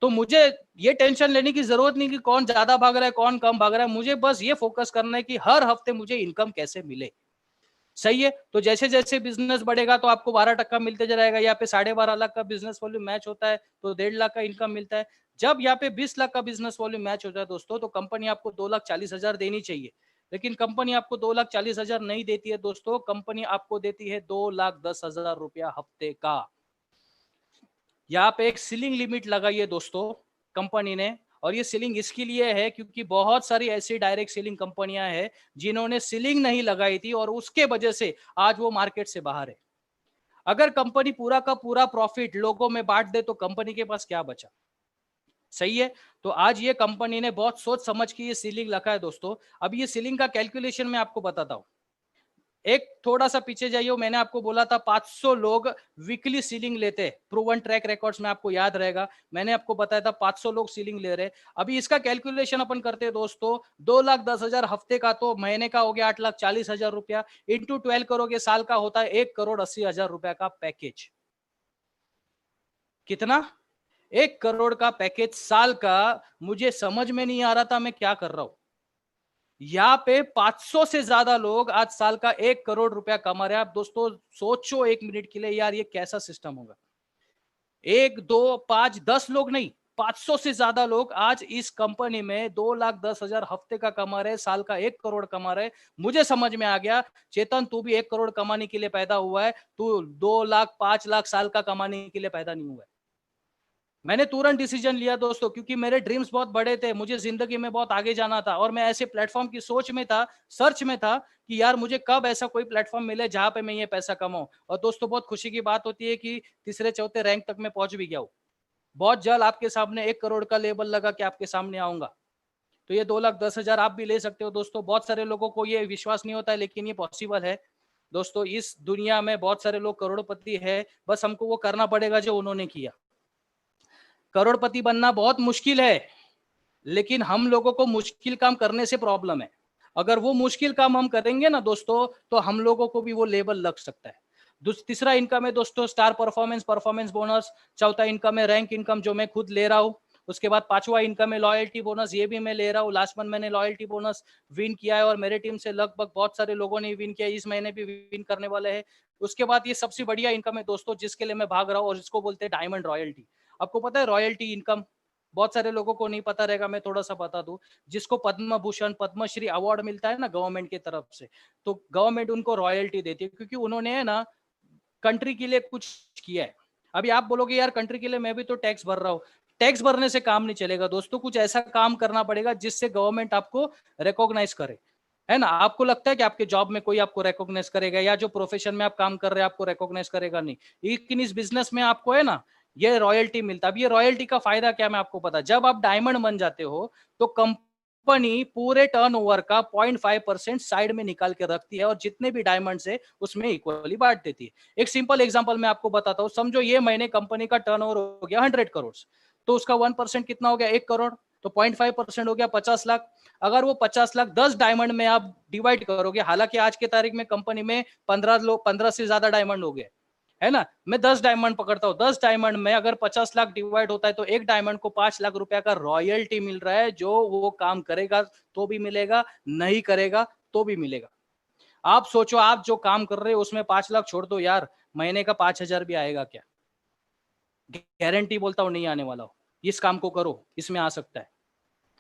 तो मुझे ये टेंशन लेने की जरूरत नहीं कि कौन ज्यादा भाग रहा है कौन कम भाग रहा है, मुझे बस ये फोकस करना है कि हर हफ्ते मुझे इनकम कैसे मिले। सही है। तो जैसे जैसे बिजनेस बढ़ेगा तो आपको 12% मिलते जाएगा। यहाँ पे 12.5 लाख का बिजनेस वॉल्यूम मैच होता है तो 1.5 लाख का इनकम मिलता है। जब यहाँ पे 20 लाख का बिजनेस वॉल्यूम मैच होता है दोस्तों, तो कंपनी आपको 2,40,000 देनी चाहिए, लेकिन कंपनी आपको 2,40,000 नहीं देती है दोस्तों, कंपनी आपको देती है 2,10,000 रुपया हफ्ते का। यहाँ पे एक सीलिंग लिमिट लगाई है दोस्तों कंपनी ने, और ये सीलिंग इसके लिए है क्योंकि बहुत सारी ऐसी डायरेक्ट सीलिंग कंपनियां हैं जिन्होंने सीलिंग नहीं लगाई थी और उसके वजह से आज वो मार्केट से बाहर है। अगर कंपनी पूरा का पूरा प्रॉफिट लोगों में बांट दे तो कंपनी के पास क्या बचा। सही है। तो आज ये कंपनी ने बहुत सोच समझ के ये सीलिंग रखा है दोस्तों। अब ये सीलिंग का कैलकुलेशन मैं आपको बताता हूं। एक थोड़ा सा पीछे जाइए, मैंने आपको बोला था 500 लोग वीकली सीलिंग लेते, प्रूवन ट्रैक रिकॉर्ड्स में आपको याद रहेगा, मैंने आपको बताया था 500 लोग सीलिंग ले रहे। अभी इसका कैलकुलेशन अपन करते हैं दोस्तों, 2,10,000 हफ्ते का, तो महीने का हो गया 8,40,000 रुपया, इंटू 12 करोगे, साल का होता है 1,80,000 रुपया का पैकेज। कितना? 1 करोड़ का पैकेज साल का। मुझे समझ में नहीं आ रहा था मैं क्या कर रहा हूं। यहाँ पे 500 से ज्यादा लोग आज साल का 1 करोड़ रुपया कमा रहे हैं। आप दोस्तों सोचो 1 मिनट के लिए, यार ये कैसा सिस्टम होगा। 1, 2, 5, 10 लोग नहीं, 500 से ज्यादा लोग आज इस कंपनी में 2,10,000 हफ्ते का कमा रहे, साल का 1 करोड़ कमा रहे। मुझे समझ में आ गया, चेतन तू भी 1 करोड़ कमाने के लिए पैदा हुआ है, तू 2 लाख 5 लाख साल का कमाने के लिए पैदा नहीं हुआ है। मैंने तुरंत डिसीजन लिया दोस्तों, क्योंकि मेरे ड्रीम्स बहुत बड़े थे, मुझे जिंदगी में बहुत आगे जाना था, और मैं ऐसे प्लेटफॉर्म की सोच में था, सर्च में था कि यार मुझे कब ऐसा कोई प्लेटफॉर्म मिले जहां पे मैं ये पैसा कमाऊं। और दोस्तों बहुत खुशी की बात होती है कि तीसरे चौथे रैंक तक मैं पहुंच भी गया हूं। बहुत जल्द आपके सामने 1 करोड़ का लेबल लगा के आपके सामने आऊंगा। तो ये 2,10,000 आप भी ले सकते हो दोस्तों। बहुत सारे लोगों को ये विश्वास नहीं होता है, लेकिन ये पॉसिबल है दोस्तों। इस दुनिया में बहुत सारे लोग करोड़पति है, बस हमको वो करना पड़ेगा जो उन्होंने किया। करोड़पति बनना बहुत मुश्किल है, लेकिन हम लोगों को मुश्किल काम करने से प्रॉब्लम है। अगर वो मुश्किल काम हम करेंगे ना दोस्तों, तो हम लोगों को भी वो लेवल लग सकता है। तीसरा इनकम है दोस्तों स्टार परफॉर्मेंस, परफॉर्मेंस बोनस। चौथा इनकम है रैंक इनकम, जो मैं खुद ले रहा हूँ। उसके बाद पांचवा इनकम है लॉयल्टी बोनस, ये भी मैं ले रहा हूँ। लास्ट मंथ मैंने लॉयल्टी बोनस विन किया है, और मेरे टीम से लगभग बहुत सारे लोगों ने विन किया, इस महीने भी विन करने वाले हैं। उसके बाद ये सबसे बढ़िया इनकम है दोस्तों, जिसके लिए मैं भाग रहा हूँ, और इसको बोलते हैं डायमंड रॉयल्टी। आपको पता है रॉयल्टी इनकम? बहुत सारे लोगों को नहीं पता रहेगा, मैं थोड़ा सा बता दूं। जिसको पद्म भूषण पद्मश्री अवार्ड मिलता है ना गवर्नमेंट की तरफ से, तो गवर्नमेंट उनको रॉयल्टी देती है, क्योंकि उन्होंने है ना कंट्री के लिए कुछ किया है। अभी आप बोलोगे यार कंट्री के लिए मैं भी तो टैक्स भर रहा हूँ। टैक्स भरने से काम नहीं चलेगा दोस्तों, कुछ ऐसा काम करना पड़ेगा जिससे गवर्नमेंट आपको रिकॉग्नाइज करे, है ना। आपको लगता है कि आपके जॉब में कोई आपको रिकॉग्नाइज करेगा, या जो प्रोफेशन में आप काम कर रहे हैं आपको रिकॉग्नाइज करेगा? नहीं। लेकिन इस बिजनेस में आपको है ना ये रॉयल्टी मिलता है। अब ये रॉयल्टी का फायदा क्या मैं आपको पता, जब आप डायमंड बन जाते हो तो कंपनी पूरे टर्नओवर का 0.5% साइड में निकाल के रखती है, और जितने भी डायमंड्स है उसमें इक्वली बांट देती है। एक सिंपल एग्जांपल मैं आपको बताता हूँ। समझो ये महीने कंपनी का टर्नओवर हो गया 100 करोड़, तो उसका 1% कितना हो गया? 1 करोड़। तो 0.5% हो गया 50 लाख। अगर वो 50 लाख 10 डायमंड में आप डिवाइड करोगे, हालांकि आज के तारीख में कंपनी में 15 से ज्यादा डायमंड हो गए, है ना। मैं 10 डायमंड पकड़ता हूँ, 10 डायमंड में अगर 50 लाख डिवाइड होता है, तो एक डायमंड को 5 लाख रुपया का रॉयल्टी मिल रहा है, जो वो काम करेगा तो भी मिलेगा, नहीं करेगा तो भी मिलेगा। आप सोचो, आप जो काम कर रहे हो उसमें 5 लाख छोड़ दो यार, महीने का 5,000 भी आएगा क्या? गारंटी बोलता हूं नहीं आने वाला हो। इस काम को करो, इसमें आ सकता है।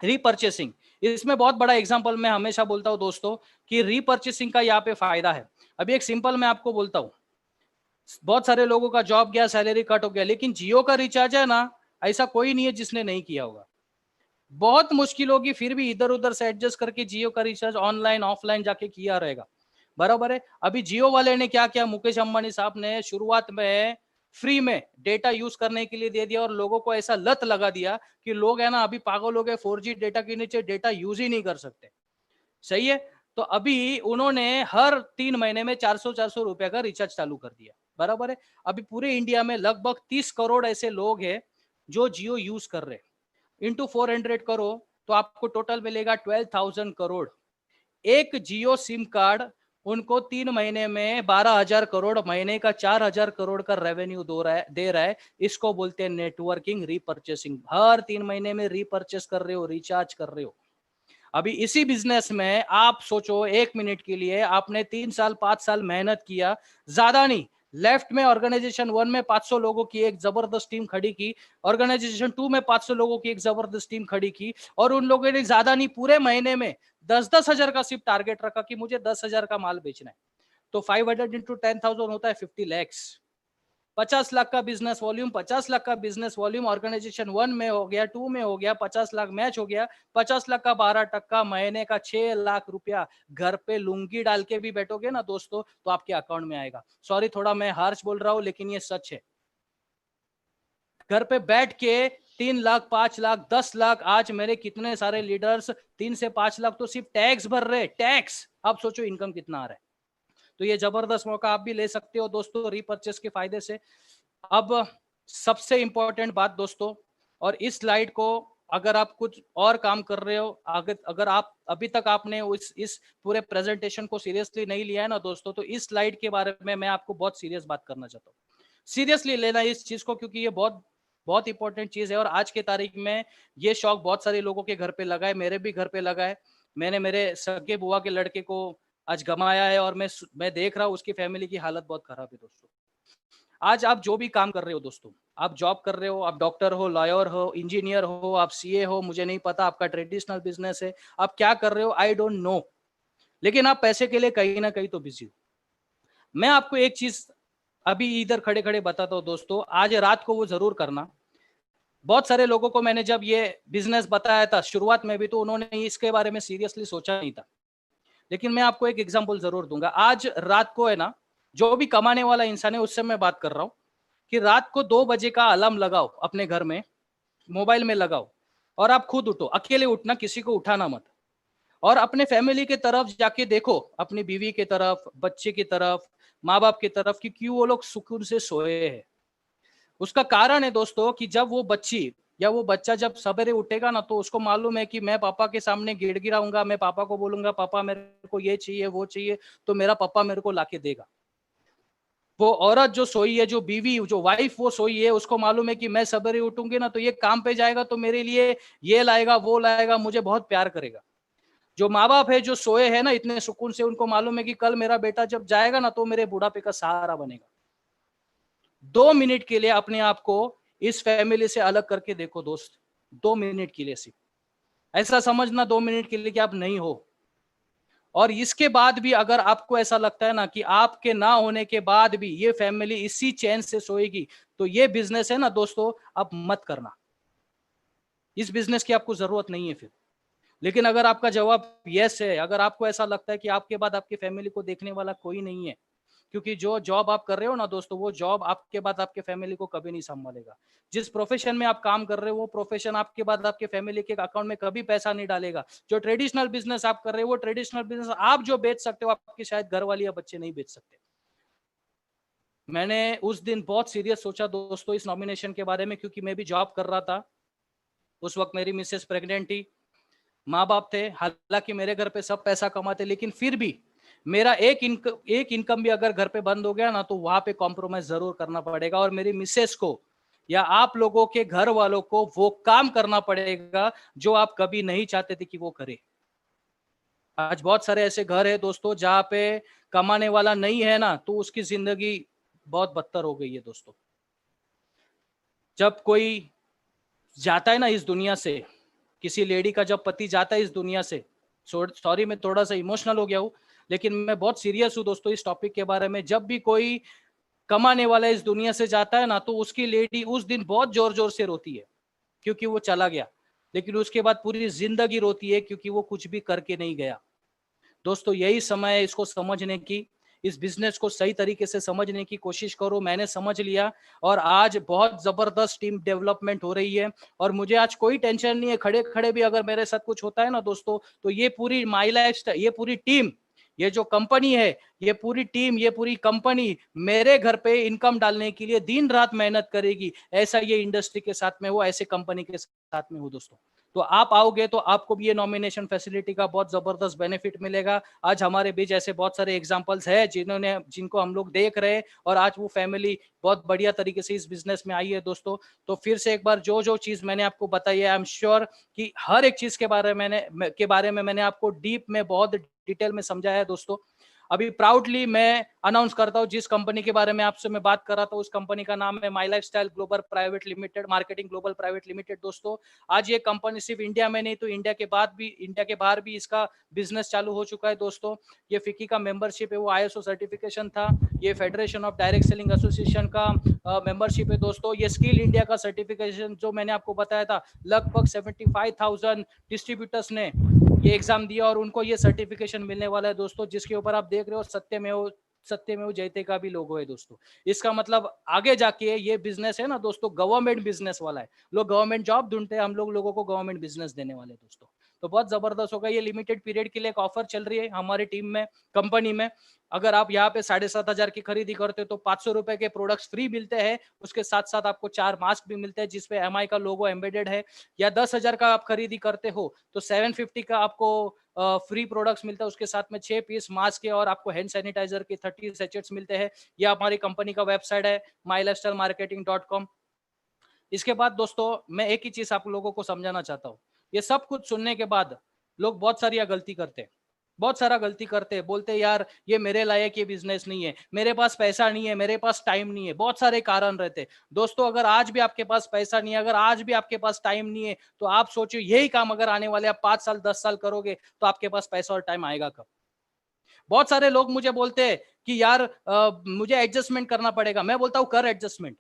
रीपर्चेसिंग, इसमें बहुत बड़ा एग्जांपल मैं हमेशा बोलता हूं दोस्तों, कि रीपर्चेसिंग का यहाँ पे फायदा है। अभी एक सिंपल मैं आपको बोलता हूं, बहुत सारे लोगों का जॉब गया, सैलरी कट हो गया, लेकिन जियो का रिचार्ज है ना, ऐसा कोई नहीं है जिसने नहीं किया होगा। बहुत मुश्किल होगी, फिर भी इधर उधर से एडजस्ट करके जियो का रिचार्ज ऑनलाइन ऑफलाइन जाके किया रहेगा, बराबर है। अभी जियो वाले ने क्या किया, मुकेश अंबानी साहब ने शुरुआत में फ्री में डेटा यूज करने के लिए दे दिया, और लोगों को ऐसा लत लगा दिया कि लोग है ना अभी पागल हो गए, 4G डेटा के नीचे डेटा यूज ही नहीं कर सकते। सही है। तो अभी उन्होंने हर 3 महीने में 400 रुपए का रिचार्ज चालू कर दिया, बराबर है। अभी पूरे इंडिया में लगभग 30 करोड़ ऐसे लोग हैं जो जियो यूज कर रहे हैं। इंटू 400 करो तो आपको टोटल मिलेगा 12,000 करोड़। एक जियो सिम कार्ड उनको 3 महीने में 12,000 करोड़, महीने का 4,000 करोड़ का रेवेन्यू दे रहा है। इसको बोलते हैं नेटवर्किंग रीपर्चेसिंग। हर 3 महीने में रीपर्चेस कर रहे हो, रिचार्ज कर रहे हो। अभी इसी बिजनेस में आप सोचो 1 मिनट के लिए, आपने 3 साल 5 साल मेहनत किया, ज्यादा नहीं, लेफ्ट में ऑर्गेनाइजेशन 1 में 500 लोगों की एक जबरदस्त टीम खड़ी की, ऑर्गेनाइजेशन 2 में 500 लोगों की एक जबरदस्त टीम खड़ी की, और उन लोगों ने ज्यादा नहीं पूरे महीने में 10-10 हजार का सिर्फ टारगेट रखा कि मुझे 10,000 का माल बेचना है। तो 500 इंटू 10,000 होता है 50 lakhs। 50 लाख का बिजनेस वॉल्यूम, 50 लाख का बिजनेस वॉल्यूम ऑर्गेनाइजेशन 1 में हो गया, 2 में हो गया, 50 लाख मैच हो गया। 50 लाख का 12% महीने का 6 लाख रुपया। घर पे लुंगी डाल के भी बैठोगे ना दोस्तों, तो आपके अकाउंट में आएगा। सॉरी थोड़ा मैं हार्श बोल रहा हूं, लेकिन ये सच है। घर पे बैठ के 3 लाख 5 लाख 10 लाख, आज मेरे कितने सारे लीडर्स 3 से 5 लाख तो सिर्फ टैक्स भर रहे, टैक्स। आप सोचो इनकम कितना आ रहा है। तो ये जबरदस्त मौका आप भी ले सकते हो दोस्तों रीपरचेस के फायदे से। अब सबसे इंपॉर्टेंट बात दोस्तों, और इस स्लाइड को अगर आप कुछ और काम कर रहे हो, अगर अगर आप अभी तक आपने इस पूरे प्रेजेंटेशन को सीरियसली नहीं लिया है ना दोस्तों, तो इस स्लाइड के बारे में मैं आपको बहुत सीरियस बात करना चाहता हूँ। सीरियसली लेना इस चीज को, क्योंकि ये बहुत बहुत इंपॉर्टेंट चीज है। और आज के तारीख में ये शौक बहुत सारे लोगों के घर पे लगा है, मेरे भी घर पे लगा है। मैंने मेरे सगे बुआ के लड़के को आज गंवाया है, और मैं देख रहा हूँ उसकी फैमिली की हालत बहुत खराब है दोस्तों। आज आप जो भी काम कर रहे हो दोस्तों, आप जॉब कर रहे हो, आप डॉक्टर हो, लॉयर हो, इंजीनियर हो, आप सीए हो, मुझे नहीं पता, आपका ट्रेडिशनल बिजनेस है, आप क्या कर रहे हो, आई डोंट नो, लेकिन आप पैसे के लिए कहीं ना कहीं तो बिजी हो। मैं आपको एक चीज अभी इधर खड़े खड़े बताता हूँ दोस्तों, आज रात को वो जरूर करना। बहुत सारे लोगों को मैंने जब ये बिजनेस बताया था शुरुआत में भी, तो उन्होंने इसके बारे में सीरियसली सोचा नहीं था। लेकिन मैं आपको एक एग्जांपल जरूर दूंगा। आज रात को है ना, जो भी कमाने वाला इंसान है उससे मैं बात कर रहा हूँ कि रात को 2 बजे का अलार्म लगाओ अपने घर में, मोबाइल में लगाओ, और आप खुद उठो, अकेले उठना, किसी को उठाना मत, और अपने फैमिली की तरफ जाके देखो, अपनी बीवी की तरफ, बच्चे की तरफ, माँ बाप की तरफ, कि क्यों वो लोग सुकून से सोए हैं। उसका कारण है दोस्तों कि जब वो बच्ची या वो बच्चा जब सवेरे उठेगा ना, तो उसको मालूम है कि मैं पापा के सामने गिड़गिड़ाऊंगा, मैं पापा को बोलूंगा पापा मेरे को ये चाहिए वो चाहिए, तो मेरा पापा मेरे को लाके देगा। वो औरत जो सोई है, जो बीवी, जो वाइफ वो सोई है, उसको मालूम है कि मैं सवेरे उठूंगी ना, तो ये काम पे जाएगा, तो मेरे लिए ये लाएगा वो लाएगा, मुझे बहुत प्यार करेगा। जो माँ बाप है जो सोए हैं ना इतने सुकून से, उनको मालूम है कि कल मेरा बेटा जब जाएगा ना, तो मेरे बुढ़ापे का सहारा बनेगा। 2 मिनट के लिए अपने आप को इस फैमिली से अलग करके देखो दोस्त, 2 मिनट के लिए सिर्फ ऐसा समझना 2 मिनट के लिए कि आप नहीं हो। और इसके बाद भी अगर आपको ऐसा लगता है ना कि आपके ना होने के बाद भी ये फैमिली इसी चैन से सोएगी, तो ये बिजनेस है ना दोस्तों, आप मत करना। इस बिजनेस की आपको जरूरत नहीं है फिर। लेकिन अगर आपका जवाब यस है, अगर आपको ऐसा लगता है कि आपके बाद आपकी फैमिली को देखने वाला कोई नहीं है, क्योंकि जो जॉब आप कर रहे हो ना दोस्तों, वो जॉब आपके बाद आपके फैमिली को कभी नहीं संभालेगा। जिस प्रोफेशन में आप काम कर रहे हो, वो प्रोफेशन आपके बाद आपके फैमिली के अकाउंट में कभी पैसा नहीं डालेगा। जो ट्रेडिशनल बिजनेस आप कर रहे हो, वो ट्रेडिशनल बिजनेस आप जो बेच सकते हो, आपके शायद घर वाले या बच्चे नहीं बेच सकते। मैंने उस दिन बहुत सीरियस सोचा दोस्तों इस नॉमिनेशन के बारे में, क्योंकि मैं भी जॉब कर रहा था। उस वक्त मेरी मिसेस प्रेग्नेंट थी, माँ बाप थे, हालांकि मेरे घर पे सब पैसा कमाते, लेकिन फिर भी मेरा एक इनकम भी अगर घर पे बंद हो गया ना, तो वहां पे कॉम्प्रोमाइज जरूर करना पड़ेगा, और मेरी मिसेस को या आप लोगों के घर वालों को वो काम करना पड़ेगा जो आप कभी नहीं चाहते थे कि वो करे। आज बहुत सारे ऐसे घर है दोस्तों जहां पे कमाने वाला नहीं है ना, तो उसकी जिंदगी बहुत बदतर हो गई है दोस्तों। जब कोई जाता है ना इस दुनिया से, किसी लेडी का जब पति जाता है इस दुनिया से, सॉरी मैं थोड़ा सा इमोशनल हो गया हूँ, लेकिन मैं बहुत सीरियस हूँ दोस्तों इस टॉपिक के बारे में। जब भी कोई कमाने वाला इस दुनिया से जाता है ना, तो उसकी लेडी उस दिन बहुत जोर जोर से रोती है क्योंकि वो चला गया, लेकिन उसके बाद पूरी जिंदगी रोती है क्योंकि वो कुछ भी करके नहीं गया। दोस्तों यही समय है इसको समझने की, इस बिजनेस को सही तरीके से समझने की कोशिश करो। मैंने समझ लिया, और आज बहुत जबरदस्त टीम डेवलपमेंट हो रही है, और मुझे आज कोई टेंशन नहीं है। खड़े खड़े भी अगर मेरे साथ कुछ होता है ना दोस्तों, तो ये पूरी माई लाइफ, ये पूरी टीम, ये जो कंपनी है, ये पूरी टीम, ये पूरी कंपनी मेरे घर पे इनकम डालने के लिए दिन रात मेहनत करेगी। ऐसा ये इंडस्ट्री के साथ में हो, ऐसे कंपनी के साथ में हो दोस्तों। तो आप आओगे तो आपको भी ये नॉमिनेशन फैसिलिटी का बहुत जबरदस्त बेनिफिट मिलेगा। आज हमारे बीच ऐसे बहुत सारे एग्जांपल्स है जिनको हम लोग देख रहे हैं, और आज वो फैमिली बहुत बढ़िया तरीके से इस बिजनेस में आई है दोस्तों। तो फिर से एक बार जो जो चीज मैंने आपको बताई है, आई एम श्योर कि हर एक चीज के बारे में मैंने आपको डीप में बहुत डिटेल में समझाया है दोस्तों। अभी प्राउडली मैं अनाउंस करता हूँ जिस कंपनी के बारे में आपसे मैं बात कर रहा था, उस कंपनी का नाम है my lifestyle global private limited, marketing global private limited दोस्तों। आज ये कंपनी सिर्फ इंडिया में नहीं, तो इंडिया के बाहर भी इसका बिजनेस चालू हो चुका है दोस्तों। ये फिक्की का मेंबरशिप है, वो ISO सर्टिफिकेशन था। ये federation of direct selling association का मेंबरशिप है दोस्तों। ये स्किल इंडिया का सर्टिफिकेशन जो मैंने आपको बताया था, लगभग 75,000 डिस्ट्रीब्यूटर्स ने ये एग्जाम दिया, और उनको ये सर्टिफिकेशन मिलने वाला है दोस्तों, जिसके ऊपर आप देख रहे हो सत्यमेव जयते का भी लोगो है दोस्तों। इसका मतलब आगे जाके ये बिजनेस है ना दोस्तों, गवर्नमेंट बिजनेस वाला है। लोग गवर्नमेंट जॉब ढूंढते हैं, हम लोगों को गवर्नमेंट बिजनेस देने वाले दोस्तों। तो बहुत जबरदस्त होगा। ये लिमिटेड पीरियड के लिए एक ऑफर चल रही है हमारी टीम में, कंपनी में। अगर आप यहाँ पे 7,500 की खरीदी करते हो तो 500 रुपए के प्रोडक्ट्स फ्री मिलते हैं। उसके साथ साथ आपको 4 मास्क भी मिलते हैं जिसपे MI का लोगो एम्बेडेड है। या 10,000 का आप खरीदी करते हो तो 750 का आपको फ्री प्रोडक्ट्स मिलता है। उसके साथ में 6 पीस मास्क के और आपको हैंड सैनिटाइजर के 30 सैचेट्स मिलते हैं। यह हमारी कंपनी का वेबसाइट है mylifestylemarketing.com। इसके बाद दोस्तों मैं एक ही चीज आप लोगों को समझाना चाहता हूँ। ये सब कुछ सुनने के बाद लोग बहुत सारी गलती करते हैं, बहुत सारा गलती करते हैं। बोलते हैं यार ये मेरे लायक ये बिजनेस नहीं है, मेरे पास पैसा नहीं है, मेरे पास टाइम नहीं है, बहुत सारे कारण रहते हैं। दोस्तों अगर आज भी आपके पास पैसा नहीं है, अगर आज भी आपके पास टाइम नहीं है, तो आप सोचो यही काम अगर आने वाले आप 5 साल 10 साल करोगे तो आपके पास पैसा और टाइम आएगा कब। बहुत सारे लोग मुझे बोलते हैं कि यार मुझे एडजस्टमेंट करना पड़ेगा। मैं बोलता हूं कर एडजस्टमेंट,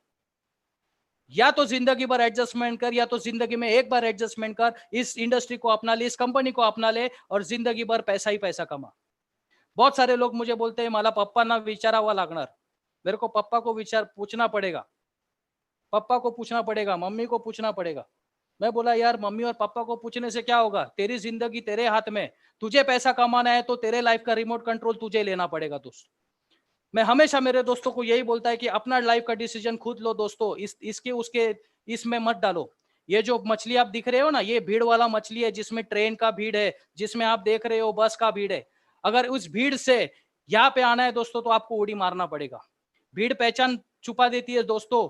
या तो जिंदगी भर एडजस्टमेंट कर, या तो जिंदगी में एक बार एडजस्टमेंट कर, इस इंडस्ट्री को अपना ले, इस कंपनी को अपना ले और जिंदगी भर पैसा ही पैसा कमा। बहुत सारे लोग मुझे बोलते हैं मला पप्पांना विचारावा लागणार। मेरे को पप्पा को विचार पूछना पड़ेगा, पप्पा को पूछना पड़ेगा, मम्मी को पूछना पड़ेगा। मैं बोला यार मम्मी और पापा को पूछने से क्या होगा, तेरी जिंदगी तेरे हाथ में, तुझे पैसा कमाना है तो तेरे लाइफ का रिमोट कंट्रोल तुझे लेना पड़ेगा दोस्त। मैं हमेशा मेरे दोस्तों को यही बोलता है कि अपना लाइफ का डिसीजन खुद लो दोस्तों, इसके उसके इसमें मत डालो। ये जो मछली आप दिख रहे हो ना, ये भीड़ वाला मछली है, जिसमें ट्रेन का भीड़ है, जिसमें आप देख रहे हो बस का भीड़ है। अगर उस भीड़ से यहाँ पे आना है दोस्तों तो आपको उड़ी मारना पड़ेगा। भीड़ पहचान छुपा देती है दोस्तों,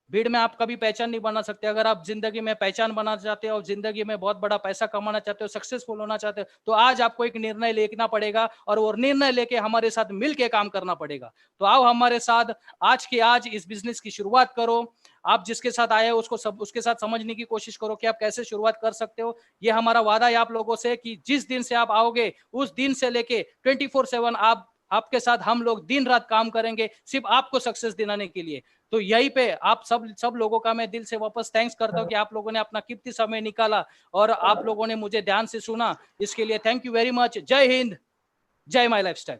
भीड़ में आप कभी पहचान नहीं बना सकते। अगर आप जिंदगी में पहचान बनाना चाहते हो और जिंदगी में बहुत बड़ा पैसा कमाना चाहते हो, सक्सेसफुल होना चाहते हो, तो आज आपको एक निर्णय लेना पड़ेगा और वो निर्णय लेके हमारे साथ मिलके काम करना पड़ेगा। तो आओ हमारे साथ आज के आज इस बिजनेस की शुरुआत करो। आप जिसके साथ आए हो उसके साथ समझने की कोशिश करो कि आप कैसे शुरुआत कर सकते हो। ये हमारा वादा है आप लोगों से कि जिस दिन से आप आओगे उस दिन से लेके 24/7 आपके साथ हम लोग दिन रात काम करेंगे, सिर्फ आपको सक्सेस दिलाने के लिए। तो यहीं पे आप सब लोगों का मैं दिल से वापस थैंक्स करता हूं कि आप लोगों ने अपना कीमती समय निकाला और आप लोगों ने मुझे ध्यान से सुना। इसके लिए थैंक यू वेरी मच। जय हिंद, जय माय लाइफस्टाइल।